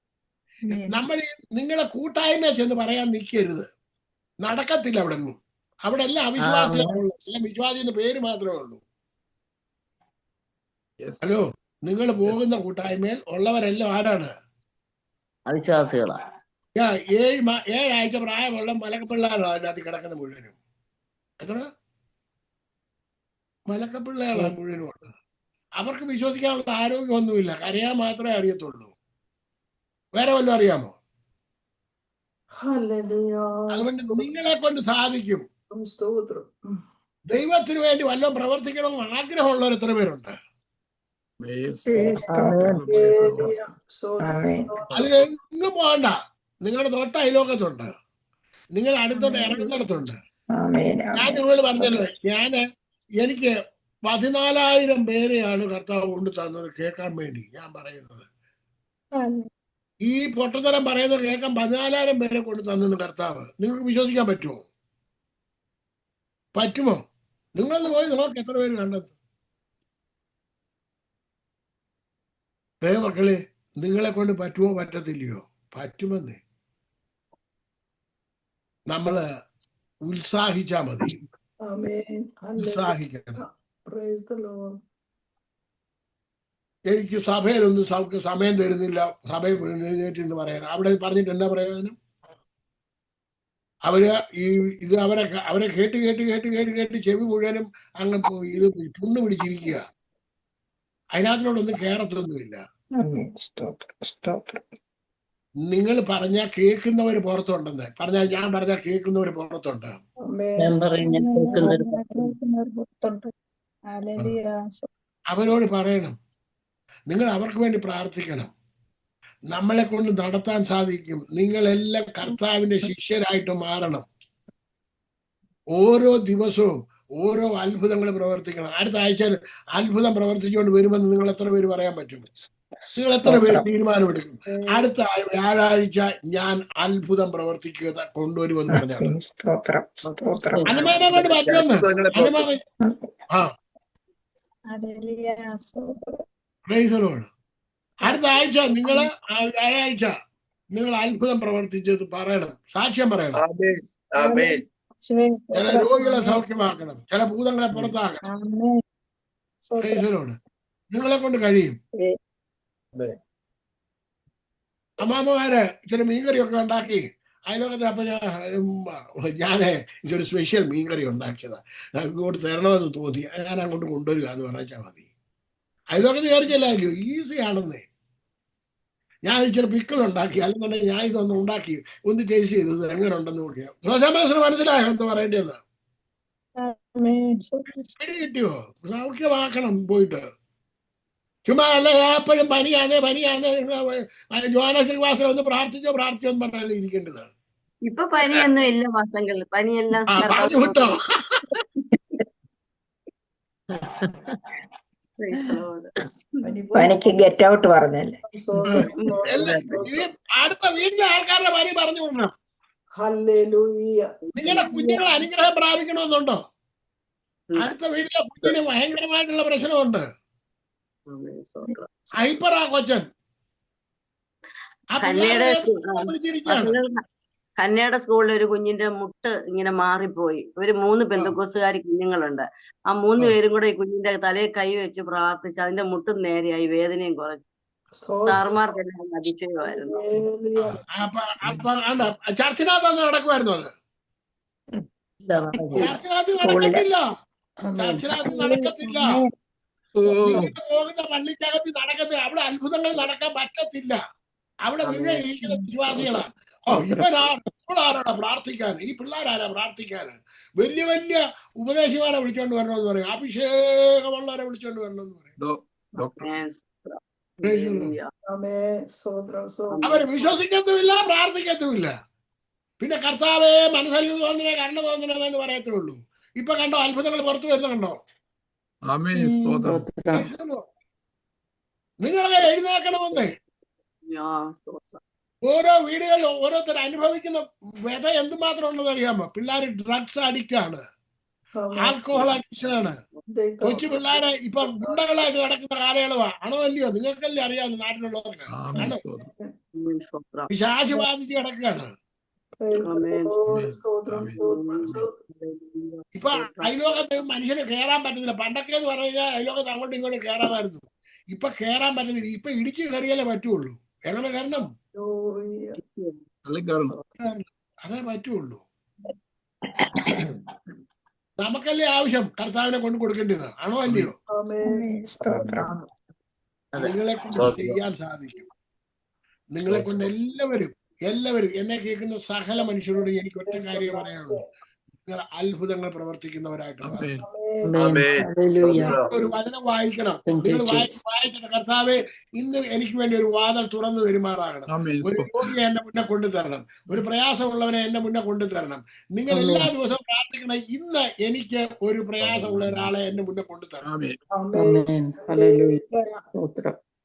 നമ്മൾ നിങ്ങളെ കൂട്ടായ്മ ചെന്ന് പറയാൻ നിൽക്കരുത്. നടക്കത്തില്ല. അവിടെ നിന്നും അവിടെ എല്ലാം അവിശ്വാസികളുള്ളൂ. എല്ലാം വിശ്വാസിന്റെ പേര് മാത്രമേ ഉള്ളൂ. ഹലോ, നിങ്ങൾ പോകുന്ന കൂട്ടായ്മയിൽ ഉള്ളവരെല്ലാം ആരാണ്? അവിശ്വാസികളാ. 7 ആഴ്ച പ്രായമുള്ള മലക്കപ്പിള്ളാണോ അതിനകത്ത് കിടക്കുന്ന മുഴുവനും? എത്ര മലക്കപ്പിള്ളകളാണ് മുഴുവനും ഉള്ളത്. അവർക്ക് വിശ്വസിക്കാനുള്ള ആരോഗ്യമൊന്നുമില്ല. കരയാൻ മാത്രമേ അറിയത്തുള്ളൂ. വേറെ വല്ലതും അറിയാമോ? അതുകൊണ്ട് നിങ്ങളെ കൊണ്ട് സാധിക്കും. ദൈവത്തിന് വേണ്ടി വല്ലതും പ്രവർത്തിക്കണമെന്ന് ആഗ്രഹമുള്ളവർ എത്ര പേരുണ്ട്? അതിലെങ്ങും പോകണ്ട. നിങ്ങളുടെ തൊട്ട അയലോക്കത്തുണ്ട്, നിങ്ങളുടെ അടുത്തോട്ട് ഇറങ്ങുന്നിടത്തുണ്ട്. ഞാൻ നിങ്ങളോട് പറഞ്ഞല്ലോ, എനിക്ക് 14,000 പേരെയാണ് കർത്താവ് കൊണ്ട് തന്നത് കേൾക്കാൻ വേണ്ടി. ഞാൻ പറയുന്നത് ഈ പൊട്ടത്തരം പറയുന്നത് കേൾക്കാൻ 14,000 പേരെ കൊണ്ട് തന്നു കർത്താവ്. നിങ്ങൾക്ക് വിശ്വസിക്കാൻ പറ്റുമോ? പറ്റുമോ? നിങ്ങളൊന്ന് പോയി നോക്ക് എത്ര പേര് കണ്ടത്. ദൈവമക്കളെ, നിങ്ങളെ കൊണ്ട് പറ്റുമോ പറ്റത്തില്ലയോ? പറ്റുമെന്നേ. നമ്മള് ഉത്സാഹിച്ചാ മതി. ഉത്സാഹിക്കണം. എനിക്ക് സഭയിലൊന്നും സമയം തരുന്നില്ല, സഭയിൽ എഴുന്നേറ്റ് എന്ന് പറയാൻ. അവിടെ പറഞ്ഞിട്ട് എന്താ പ്രയോജനം? അവരെ കേട്ട് ചെവി മുഴുവനും അങ്ങ് ഇത് പുണ്ണ് പിടിച്ചിരിക്കുക. അതിനകത്തിനോടൊന്നും കേറത്തൊന്നുമില്ല. നിങ്ങൾ പറഞ്ഞാൽ കേൾക്കുന്നവർ പുറത്തുണ്ടെന്ന് പറഞ്ഞാൽ, ഞാൻ പറഞ്ഞാൽ കേൾക്കുന്നവർ പുറത്തുണ്ട്. അവരോട് പറയണം, നിങ്ങൾ അവർക്ക് വേണ്ടി പ്രാർത്ഥിക്കണം. നമ്മളെ കൊണ്ട് നടത്താൻ സാധിക്കും. നിങ്ങളെല്ലാം കർത്താവിന്റെ ശിഷ്യരായിട്ട് മാറണം. ഓരോ ദിവസവും ഓരോ അത്ഭുതങ്ങൾ പ്രവർത്തിക്കണം. അടുത്ത ആഴ്ച അത്ഭുതം പ്രവർത്തിച്ചുകൊണ്ട് വരുമെന്ന് നിങ്ങൾ എത്ര പേര് പറയാൻ പറ്റും? നിങ്ങൾ എത്ര പേര് തീരുമാനമെടുക്കും? അടുത്ത വ്യാഴാഴ്ച ഞാൻ അത്ഭുതം പ്രവർത്തിക്കുക കൊണ്ടുവരുമെന്ന് പറഞ്ഞാണ്. അനുമാനം കൊണ്ട് പറ്റുമെന്ന്. അടുത്ത ആഴ്ച വ്യാഴാഴ്ച നിങ്ങൾ അത്ഭുതം പ്രവർത്തിച്ചത് പറയണം, സാക്ഷ്യം പറയണം. ചില രോഗികളെ സൗഖ്യമാക്കണം, ചില ഭൂതങ്ങളെ പുറത്താക്കണം. നിങ്ങളെ കൊണ്ട് കഴിയും. അമ്മാമ്മമാര് ഇച്ചിരി മീൻകറിയൊക്കെ ഉണ്ടാക്കി അതിലൊക്കെ. അപ്പൊ ഞാന് ഇതൊരു സ്പെഷ്യൽ മീൻകറി ഉണ്ടാക്കിയതാ, ഇങ്ങോട്ട് തരണമെന്ന് തോന്നി, ഞാൻ അങ്ങോട്ട് കൊണ്ടുവരിക എന്ന് പറഞ്ഞാൽ മതി. അതിലൊക്കെ വിചാരിച്ചല്ലോ ഈസി ആണെന്നേ. ഞാൻ ഇച്ചിരി പിക്കിൾ ഉണ്ടാക്കി, അല്ലെന്നുണ്ടെങ്കിൽ ഞാൻ ഇതൊന്നും ഉണ്ടാക്കി ഒന്ന് ടേസ്റ്റ് ചെയ്തത് എങ്ങനെ ഉണ്ടെന്ന് നോക്കിയാ മനസ്സിലായോ എന്താ പറയേണ്ടത്? പിടി കിട്ടിയോ? സൗഖ്യമാക്കണം പോയിട്ട്. ചുമ്മാ അല്ല എപ്പോഴും പനിയാണ് ജോനാസിൽ ക്ലാസ്സിൽ ഒന്ന് പ്രാർത്ഥിച്ചോന്ന് പറഞ്ഞാലേ ഇരിക്കേണ്ടത്. ഇപ്പൊ പനിയൊന്നും ഇല്ല മാസങ്ങളിൽ, പനിയെല്ലാം പറഞ്ഞു വിട്ടോ. പനിക്ക് ഗെറ്റ് ഔട്ട് പറഞ്ഞല്ലേ. അടുത്ത വീട്ടിലെ ആൾക്കാരുടെ പനി പറഞ്ഞു വിടണം. നിങ്ങളുടെ കുഞ്ഞുങ്ങൾ അനുഗ്രഹം പ്രാപിക്കണമെന്നുണ്ടോ? അടുത്ത വീട്ടിലെ കുഞ്ഞിന് ഭയങ്കരമായിട്ടുള്ള പ്രശ്നമുണ്ട്. ഹൈപ്പറാ കൊച്ചൻ. കന്നഡ സ്കൂളിൽ ഒരു കുഞ്ഞിന്റെ മുട്ട് ഇങ്ങനെ മാറിപ്പോയി. 3 പെന്തക്കോസുകാരി കുഞ്ഞുങ്ങളുണ്ട്. ആ 3 പേരും കൂടെ ഈ കുഞ്ഞിന്റെ തലയെ കൈ വെച്ച് പ്രാർത്ഥിച്ച് അതിന്റെ മുട്ടും നേരെയായി, വേദനയും കുറച്ചു. സാറുമാർക്കെല്ലാം അതിശയമായിരുന്നു. ചർച്ചിനകത്ത് നടക്കുമായിരുന്നു അത്. ചർച്ചിനകത്ത് നടക്കത്തില്ല. പോകുന്ന പള്ളിക്കകത്ത് നടക്കത്തില്ല. അവിടെ അത്ഭുതങ്ങൾ നടക്കാൻ പറ്റത്തില്ല. അവിടെ മുഴുവൻ ഇരിക്കുന്ന വിശ്വാസികളാണ്. ആരാടാ പ്രാർത്ഥിക്കാൻ? ഈ പിള്ളേരാരാ പ്രാർത്ഥിക്കാൻ? വലിയ വലിയ ഉപദേശിമാരെ വിളിച്ചോണ്ട് വരണമെന്ന് പറയും, അഭിഷേകമുള്ളവരെ വിളിച്ചോണ്ട് വരണമെന്ന് പറയും. അവര് വിശ്വസിക്കത്തുമില്ല, പ്രാർത്ഥിക്കത്തുമില്ല. പിന്നെ കർത്താവേ മനസ്സലിവ് തോന്നണേ, കണ്ണു തോന്നണമേ എന്ന് പറയത്തേ ഉള്ളൂ. ഇപ്പൊ കണ്ടോ അത്ഭുതങ്ങൾ പുറത്തു വരുന്ന കണ്ടോ? നിങ്ങളെ എഴുന്നേക്കണമെന്നേ. ഓരോ വീടുകളിലും ഓരോരുത്തർ അനുഭവിക്കുന്ന വ്യത എന്തുമാത്രം ഉണ്ടെന്ന് അറിയാമോ? പിള്ളേർ ഡ്രഗ്സ് അഡിക്റ്റ് ആണ്, ആൽക്കോഹോൾ അഡിക്ഷൻ ആണ്. കൊച്ചു പിള്ളേരെ ഇപ്പൊ ഗുണ്ടകളായിട്ട് നടക്കുന്ന കാലയളവാ. ആണോ അല്ലയോ? നിങ്ങൾക്കല്ലേ അറിയാവുന്ന നാട്ടിലുള്ളവർക്ക്. ആണോ? പിശാച് ബാധിച്ച് കിടക്കുകയാണ്. ഇപ്പൊ അയലോകത്ത് മനുഷ്യന് കയറാൻ പറ്റുന്നില്ല. പണ്ടൊക്കെ എന്ന് പറഞ്ഞു കഴിഞ്ഞാൽ അയലോകത്ത് അങ്ങോട്ടും ഇങ്ങോട്ടും കയറാമായിരുന്നു. ഇപ്പൊ കയറാൻ പറ്റുന്നില്ല. ഇപ്പൊ ഇടിച്ചു കയറിയാലേ പറ്റുള്ളൂ. എങ്ങനെ കയറണം? അതേ പറ്റുള്ളൂ. നമുക്കല്ലേ ആവശ്യം കർത്താവിനെ കൊണ്ട് കൊടുക്കേണ്ടത്. ആണോ അല്ലയോ? നിങ്ങളെ കൊണ്ട് ചെയ്യാൻ സാധിക്കും. നിങ്ങളെ കൊണ്ട് എല്ലാവരും എന്നെ കേൾക്കുന്ന സകല മനുഷ്യരോട് എനിക്ക് ഒറ്റ കാര്യം പറയാനുള്ളൂ. നിങ്ങൾ അത്ഭുതങ്ങൾ പ്രവർത്തിക്കുന്നവരായിട്ട് ഒരു വചനം വായിക്കണം. നിങ്ങൾ വായിക്കണം, കർത്താവേ ഇന്ന് എനിക്ക് വേണ്ടി ഒരു വാതിൽ തുറന്നു തരുമാറാകണം. ഒരു രോഗിയെ എന്റെ മുന്നേ കൊണ്ടുതരണം. ഒരു പ്രയാസമുള്ളവനെ എന്റെ മുന്നേ കൊണ്ടുതരണം. നിങ്ങൾ എല്ലാ ദിവസവും പ്രാർത്ഥിക്കണം, ഇന്ന് എനിക്ക് ഒരു പ്രയാസമുള്ള ഒരാളെ എന്റെ മുന്നേ കൊണ്ടുതരണം.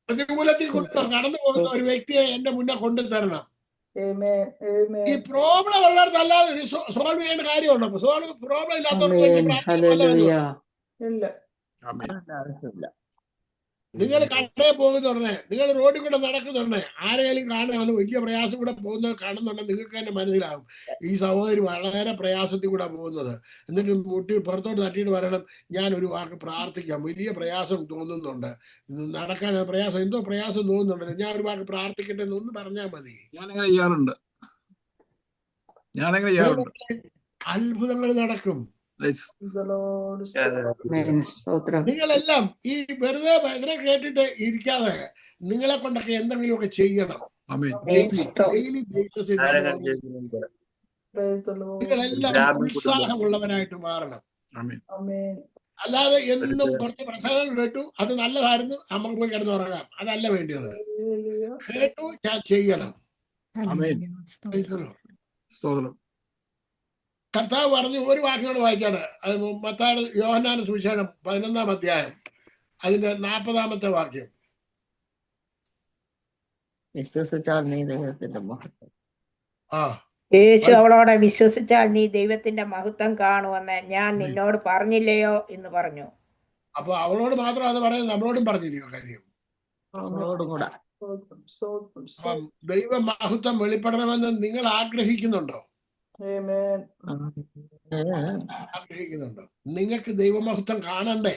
പ്രതികൂലത്തിൽ കടന്നു പോകുന്ന ഒരു വ്യക്തിയെ എന്റെ മുന്നേ കൊണ്ടുതരണം. ഈ പ്രോബ്ലം ഉള്ളിടത്തല്ലാതെ സോൾവ് ചെയ്യേണ്ട കാര്യമുണ്ടോ? പ്രോബ്ലം ഇല്ലാത്തവർക്ക് നിങ്ങൾ കടയിൽ പോകുന്നുടനെ, നിങ്ങൾ റോഡിൽ കൂടെ നടക്കുന്നുടനെ ആരെങ്കിലും കാണുകയാണ് വലിയ പ്രയാസം കൂടെ പോകുന്നത് കാണുന്നുണ്ടെങ്കിൽ നിങ്ങൾക്ക് തന്നെ മനസ്സിലാവും ഈ സഹോദരി വളരെ പ്രയാസത്തിൽ കൂടെ പോകുന്നത്. എന്നിട്ട് മുട്ടി പുറത്തോട്ട് തട്ടിയിട്ട് പറയണം, ഞാൻ ഒരു വാക്ക് പ്രാർത്ഥിക്കാം, വലിയ പ്രയാസം തോന്നുന്നുണ്ട്, നടക്കാൻ പ്രയാസം, എന്തോ പ്രയാസം തോന്നുന്നുണ്ട്, ഞാൻ ഒരു വാക്ക് പ്രാർത്ഥിക്കട്ടെ എന്നൊന്ന് പറഞ്ഞാൽ മതി. ഞാനങ്ങനെ ചെയ്യാറുണ്ട്. അത്ഭുതങ്ങൾ നടക്കും. നിങ്ങളെല്ലാം ഈ വെറുതെ ഭയങ്കര കേട്ടിട്ട് ഇരിക്കാതെ നിങ്ങളെ കൊണ്ടൊക്കെ എന്തെങ്കിലുമൊക്കെ ചെയ്യണം. നിങ്ങളെല്ലാം ഉത്സാഹമുള്ളവരായിട്ട് മാറണം. അല്ലാതെ എന്നും കുറച്ച് പ്രസംഗങ്ങൾ കേട്ടു, അത് നല്ലതായിരുന്നു, നമുക്ക് പോയി കിടന്ന് ഉറങ്ങാം, അതല്ല വേണ്ടത്. കേട്ടു, ഞാൻ ചെയ്യണം. കർത്താവ് പറഞ്ഞു, ഒരു വാക്കിനോട് വായിക്കാണ്. അത് മത്തായി യോഹന്നാന്റെ സുവിശേഷം 11-ാം അധ്യായം അതിന്റെ 40-ാമത്തെ വാക്യം. യേശു അവളോട്, വിശ്വസിച്ചാൽ നീ ദൈവത്തിന്റെ മഹത്വം കാണുമെന്ന് ഞാൻ നിന്നോട് പറഞ്ഞില്ലയോ എന്ന് പറഞ്ഞു. അപ്പൊ അവളോട് മാത്രം അത് പറയുന്നത്, നമ്മളോടും പറഞ്ഞില്ലയോ കാര്യം? അപ്പം ദൈവ മഹത്വം വെളിപ്പെടണമെന്ന് നിങ്ങൾ ആഗ്രഹിക്കുന്നുണ്ടോ? ആഗ്രഹിക്കുന്നുണ്ടോ? നിങ്ങൾക്ക് ദൈവമഹത്വം കാണണ്ടേ?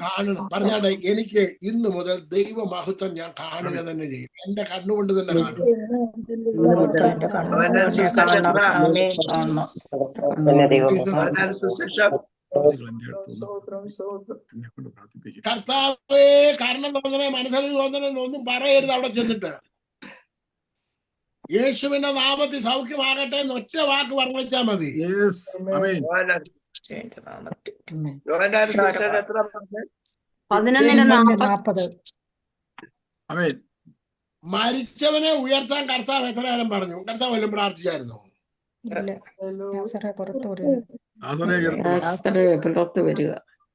കാണണം. പറഞ്ഞാട്ടെ, എനിക്ക് ഇന്ന് മുതൽ ദൈവമഹത്വം ഞാൻ കാണുക തന്നെ ചെയ്യും. എന്റെ കണ്ണുകൊണ്ട് തന്നെ കാണും. കർത്താവേ കാരണം തോന്നണേ, മനസ്സിൽ തോന്നണേ ഒന്നും പറയരുത്. അവിടെ ചെന്നിട്ട് യേശുവിന്റെ നാമത്തിൽ സൗഖ്യമാകട്ടെ എന്ന് ഒറ്റ വാക്ക് പറഞ്ഞു വെച്ചാൽ മതി. മരിച്ചവനെ ഉയർത്താൻ കർത്താവ് എത്ര നേരം പറഞ്ഞു? കർത്താവ് വല്ലതും പ്രാർത്ഥിച്ചായിരുന്നു?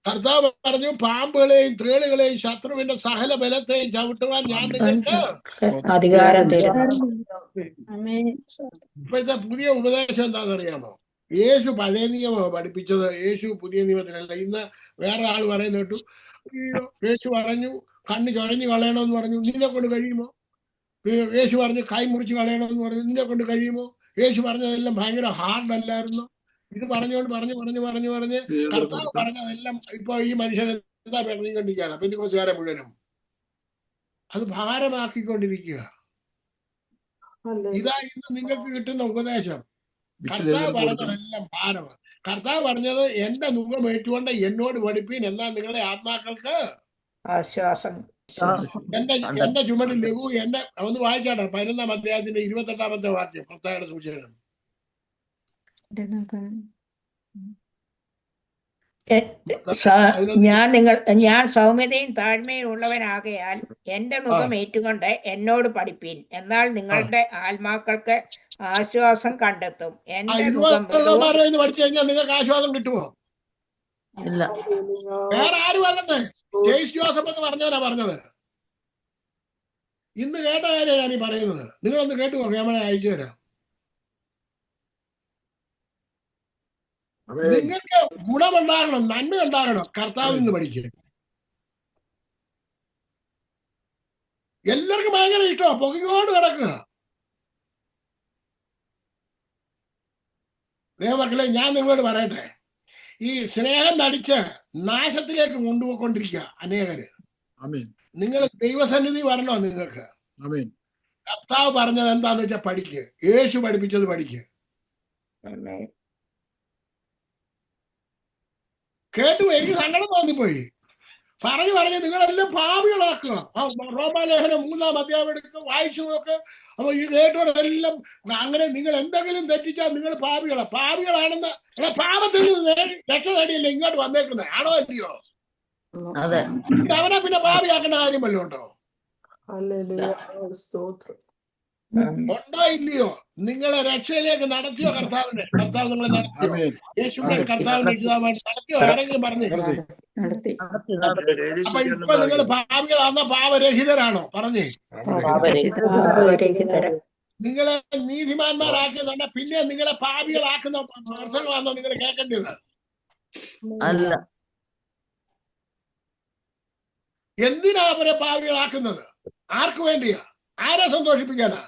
കർത്താവ് പറഞ്ഞു, പാമ്പുകളെയും തേളുകളെയും ശത്രുവിന്റെ സകല ബലത്തെയും ചവിട്ടുവാൻ ഞാൻ നിങ്ങൾക്ക് അധികാരം. ഇപ്പോഴത്തെ പുതിയ ഉപദേശം എന്താണെന്നറിയാമോ? യേശു പഴയ നിയമമാണ് പഠിപ്പിച്ചത്, യേശു പുതിയ നിയമത്തിനല്ല. ഇന്ന് വേറെ ആൾ പറയുന്ന കേട്ടു, യേശു പറഞ്ഞു കണ്ണ് ചുഴഞ്ഞു കളയണമെന്ന് പറഞ്ഞു, നിന്നെ കൊണ്ട് കഴിയുമോ? യേശു പറഞ്ഞു കൈ മുറിച്ച് കളയണമെന്ന് പറഞ്ഞു, നിന്നെ കൊണ്ട് കഴിയുമോ? യേശു പറഞ്ഞതെല്ലാം ഭയങ്കര ഹാർഡ് അല്ലായിരുന്നു. ഇത് പറഞ്ഞുകൊണ്ട് പറഞ്ഞ് കർത്താവ് പറഞ്ഞതെല്ലാം ഇപ്പൊ ഈ മനുഷ്യൻ എന്താ പറഞ്ഞുകൊണ്ടിരിക്കുകയാണ്. പെന്തിക്കോസ്തുകാരെ മുഴുവനും അത് ഭാരമാക്കിക്കൊണ്ടിരിക്കുക. ഇതാ ഇന്ന് നിങ്ങൾക്ക് കിട്ടുന്ന ഉപദേശം. കർത്താവ് പറഞ്ഞതെല്ലാം ഭാരമാണ്. കർത്താവ് പറഞ്ഞത്, എന്റെ മുഖം ഏറ്റുകൊണ്ട് എന്നോട് പഠിപ്പീൻ, എന്നാൽ നിങ്ങളുടെ ആത്മാക്കൾക്ക് ആശ്വാസം. എന്റെ ചുമടിൽ ലഘു എന്നെ ഒന്ന് വായിച്ചാട്ടെ. 11-ാം അധ്യായത്തിന്റെ 28-ാമത്തെ വാക്യം, മത്തായിയുടെ സുവിശേഷം. ഞാൻ സൗമ്യതയും താഴ്മയും ഉള്ളവനാകയാൽ എന്റെ മുഖം ഏറ്റുകൊണ്ട് എന്നോട് പഠിപ്പീൻ, എന്നാൽ നിങ്ങളുടെ ആത്മാക്കൾക്ക് ആശ്വാസം കണ്ടെത്തും. എന്റെ മുഖം പഠിച്ചു കഴിഞ്ഞാൽ നിങ്ങൾക്ക് ആശ്വാസം കിട്ടുമോ? ഇല്ല. വേറെ ആരും അല്ലെന്ന് ജോസഫ് എന്ന് പറഞ്ഞവരാ പറഞ്ഞത്. ഇന്ന് കേട്ട കാര്യം ഞാൻ ഈ പറയുന്നത്. നിങ്ങളൊന്ന് കേട്ടു നോക്കാം, ഞാൻ അയച്ചു തരാം. നിങ്ങൾക്ക് ഗുണമുണ്ടാകണം, നന്മ ഉണ്ടാകണം, കർത്താവിൽ നിന്ന് പഠിക്കുക. എല്ലാവർക്കും ഭയങ്കര ഇഷ്ടമാണ്, പൊക്കിക്കൊണ്ട് കിടക്കുക. മക്കളെ, ഞാൻ നിങ്ങളോട് പറയട്ടെ, ഈ സ്നേഹം നടിച്ച് നാശത്തിലേക്ക് കൊണ്ടുപോയിക്കൊണ്ടിരിക്കുക അനേകര്. നിങ്ങൾ ദൈവസന്നിധി വരണോ? നിങ്ങൾക്ക് കർത്താവ് പറഞ്ഞത് എന്താന്ന് വെച്ചാൽ പഠിക്ക്. യേശു പഠിപ്പിച്ചത് പഠിക്ക്. കേട്ടു, എനിക്ക് സങ്കടം തോന്നിപ്പോയി. പറഞ്ഞ് നിങ്ങളെല്ലാം പാപികളാക്കുക. റോമാലേഖനം 3-ാം അധ്യായം എടുക്കുക, വായിച്ചു നോക്ക്. അപ്പൊ ഈ കേട്ടവരെല്ലാം അങ്ങനെ നിങ്ങൾ എന്തെങ്കിലും തെറ്റിച്ചാൽ നിങ്ങൾ പാപികളാണെന്ന് പാപത്തിൽ നിന്ന് രക്ഷ നേടിയല്ലേ ഇങ്ങോട്ട് വന്നേക്കുന്നത്? ആണോ അല്ലയോ? അവനെ പിന്നെ പാപിയാക്കേണ്ട കാര്യം വല്ലതും ഉണ്ടോ? ഉണ്ടോ ഇല്ലയോ? നിങ്ങളെ രക്ഷയിലേക്ക് നടത്തിയോ കർത്താവ് നിങ്ങളെ നടത്തിയോ? യേശുവിനെ കർത്താവിന്റെ രക്ഷിതാവായിട്ട് നടത്തിയോ? ആരെങ്കിലും പറഞ്ഞു? അപ്പൊ ഇപ്പൊ നിങ്ങൾ പാപികളാണോ പാപരഹിതരാണോ? പറഞ്ഞേ. നിങ്ങളെ നീതിമാന്മാരാക്കിയതാണ്, പിന്നെ നിങ്ങളെ പാപികളാക്കുന്ന പ്രസംഗമാണോ നിങ്ങൾ കേൾക്കേണ്ടത്? അല്ല. എന്തിനാ അവരെ പാപികളാക്കുന്നത്? ആർക്ക് വേണ്ടിയാ? ആരെ സന്തോഷിപ്പിക്കാനാ?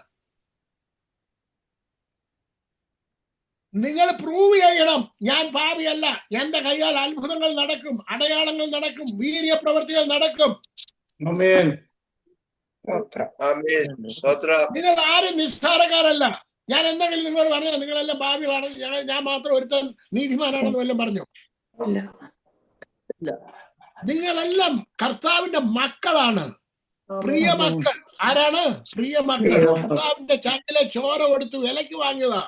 നിങ്ങൾ പ്രൂവ് ചെയ്യണം, ഞാൻ പാപിയല്ല, എന്റെ കൈയാൽ അത്ഭുതങ്ങൾ നടക്കും, അടയാളങ്ങൾ നടക്കും, വീര്യപ്രവർത്തികൾ നടക്കും. നിങ്ങൾ ആരും നിസ്സാരക്കാരല്ല. ഞാൻ എന്തെങ്കിലും നിങ്ങളോട് പറഞ്ഞാൽ നിങ്ങളെല്ലാം പാപികളാണ്, ഞാൻ മാത്രം ഒരുത്തൻ നീതിമാനാണെന്ന് വല്ലതും പറഞ്ഞു? നിങ്ങളെല്ലാം കർത്താവിന്റെ മക്കളാണ്, പ്രിയ മക്കൾ. ആരാണ് പ്രിയ മക്കൾ? കർത്താവിന്റെ ചങ്കിലെ ചോര കൊടുത്ത് വിലക്ക് വാങ്ങിയതാ.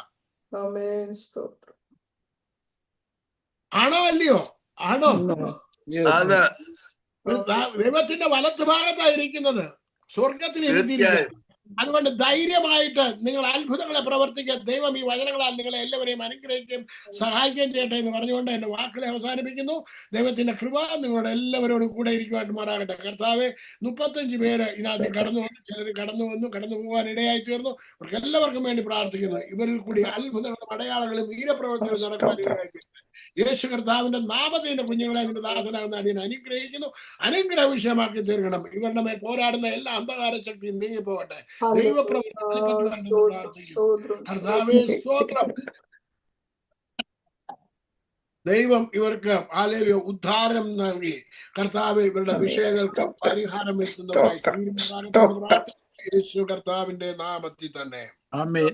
ആണോ അല്ലയോ? ആണോ? ദൈവത്തിന്റെ വലത്ത് ഭാഗത്തായിരിക്കുന്നത്, സ്വർഗത്തിൽ ഇരുത്തിയിരിക്കുന്നത്. അതുകൊണ്ട് ധൈര്യമായിട്ട് നിങ്ങൾ അത്ഭുതങ്ങളെ പ്രവർത്തിക്കാൻ ദൈവം ഈ വചനങ്ങളാൽ നിങ്ങളെ എല്ലാവരെയും അനുഗ്രഹിക്കുകയും സഹായിക്കുകയും ചെയ്യട്ടെ എന്ന് പറഞ്ഞുകൊണ്ട് എന്റെ വാക്കുകളെ അവസാനിപ്പിക്കുന്നു. ദൈവത്തിന്റെ കൃപ നിങ്ങളുടെ എല്ലാവരോടും കൂടെ ഇരിക്കുവാൻ മാറാകട്ടെ. കർത്താവെ, 35 പേര് ഇതിനകത്ത് കടന്നു വന്നു, ചിലർ കടന്നു പോകാൻ ഇടയായി തീർന്നു. അവർക്ക് എല്ലാവർക്കും വേണ്ടി പ്രാർത്ഥിക്കുന്നു. ഇവരിൽ കൂടി അത്ഭുതങ്ങളും അടയാളങ്ങളും വീരപ്രവർത്തികളും നടക്കാൻ ഇടയായി. യേശു കർത്താവിന്റെ നാമത്തിന്റെ കുഞ്ഞുങ്ങളെ നിന്റെ ദാസനാകുന്ന അടിയനെ അനുഗ്രഹിക്കുന്നു. അനുഗ്രഹ വിഷയമാക്കി തീർക്കണം. ഇവരുടെ മേൽ പോരാടുന്ന എല്ലാ അന്ധകാര ശക്തിയും നീങ്ങിപ്പോകട്ടെ. ദൈവം ഇവർക്ക് ഹല്ലേലൂയ ഉദ്ധാരം നൽകി കർത്താവ് ഇവരുടെ വിഷയങ്ങൾക്ക് പരിഹാരം എത്തുന്നവരായി യേശു കർത്താവിന്റെ നാമത്തിൽ തന്നെ.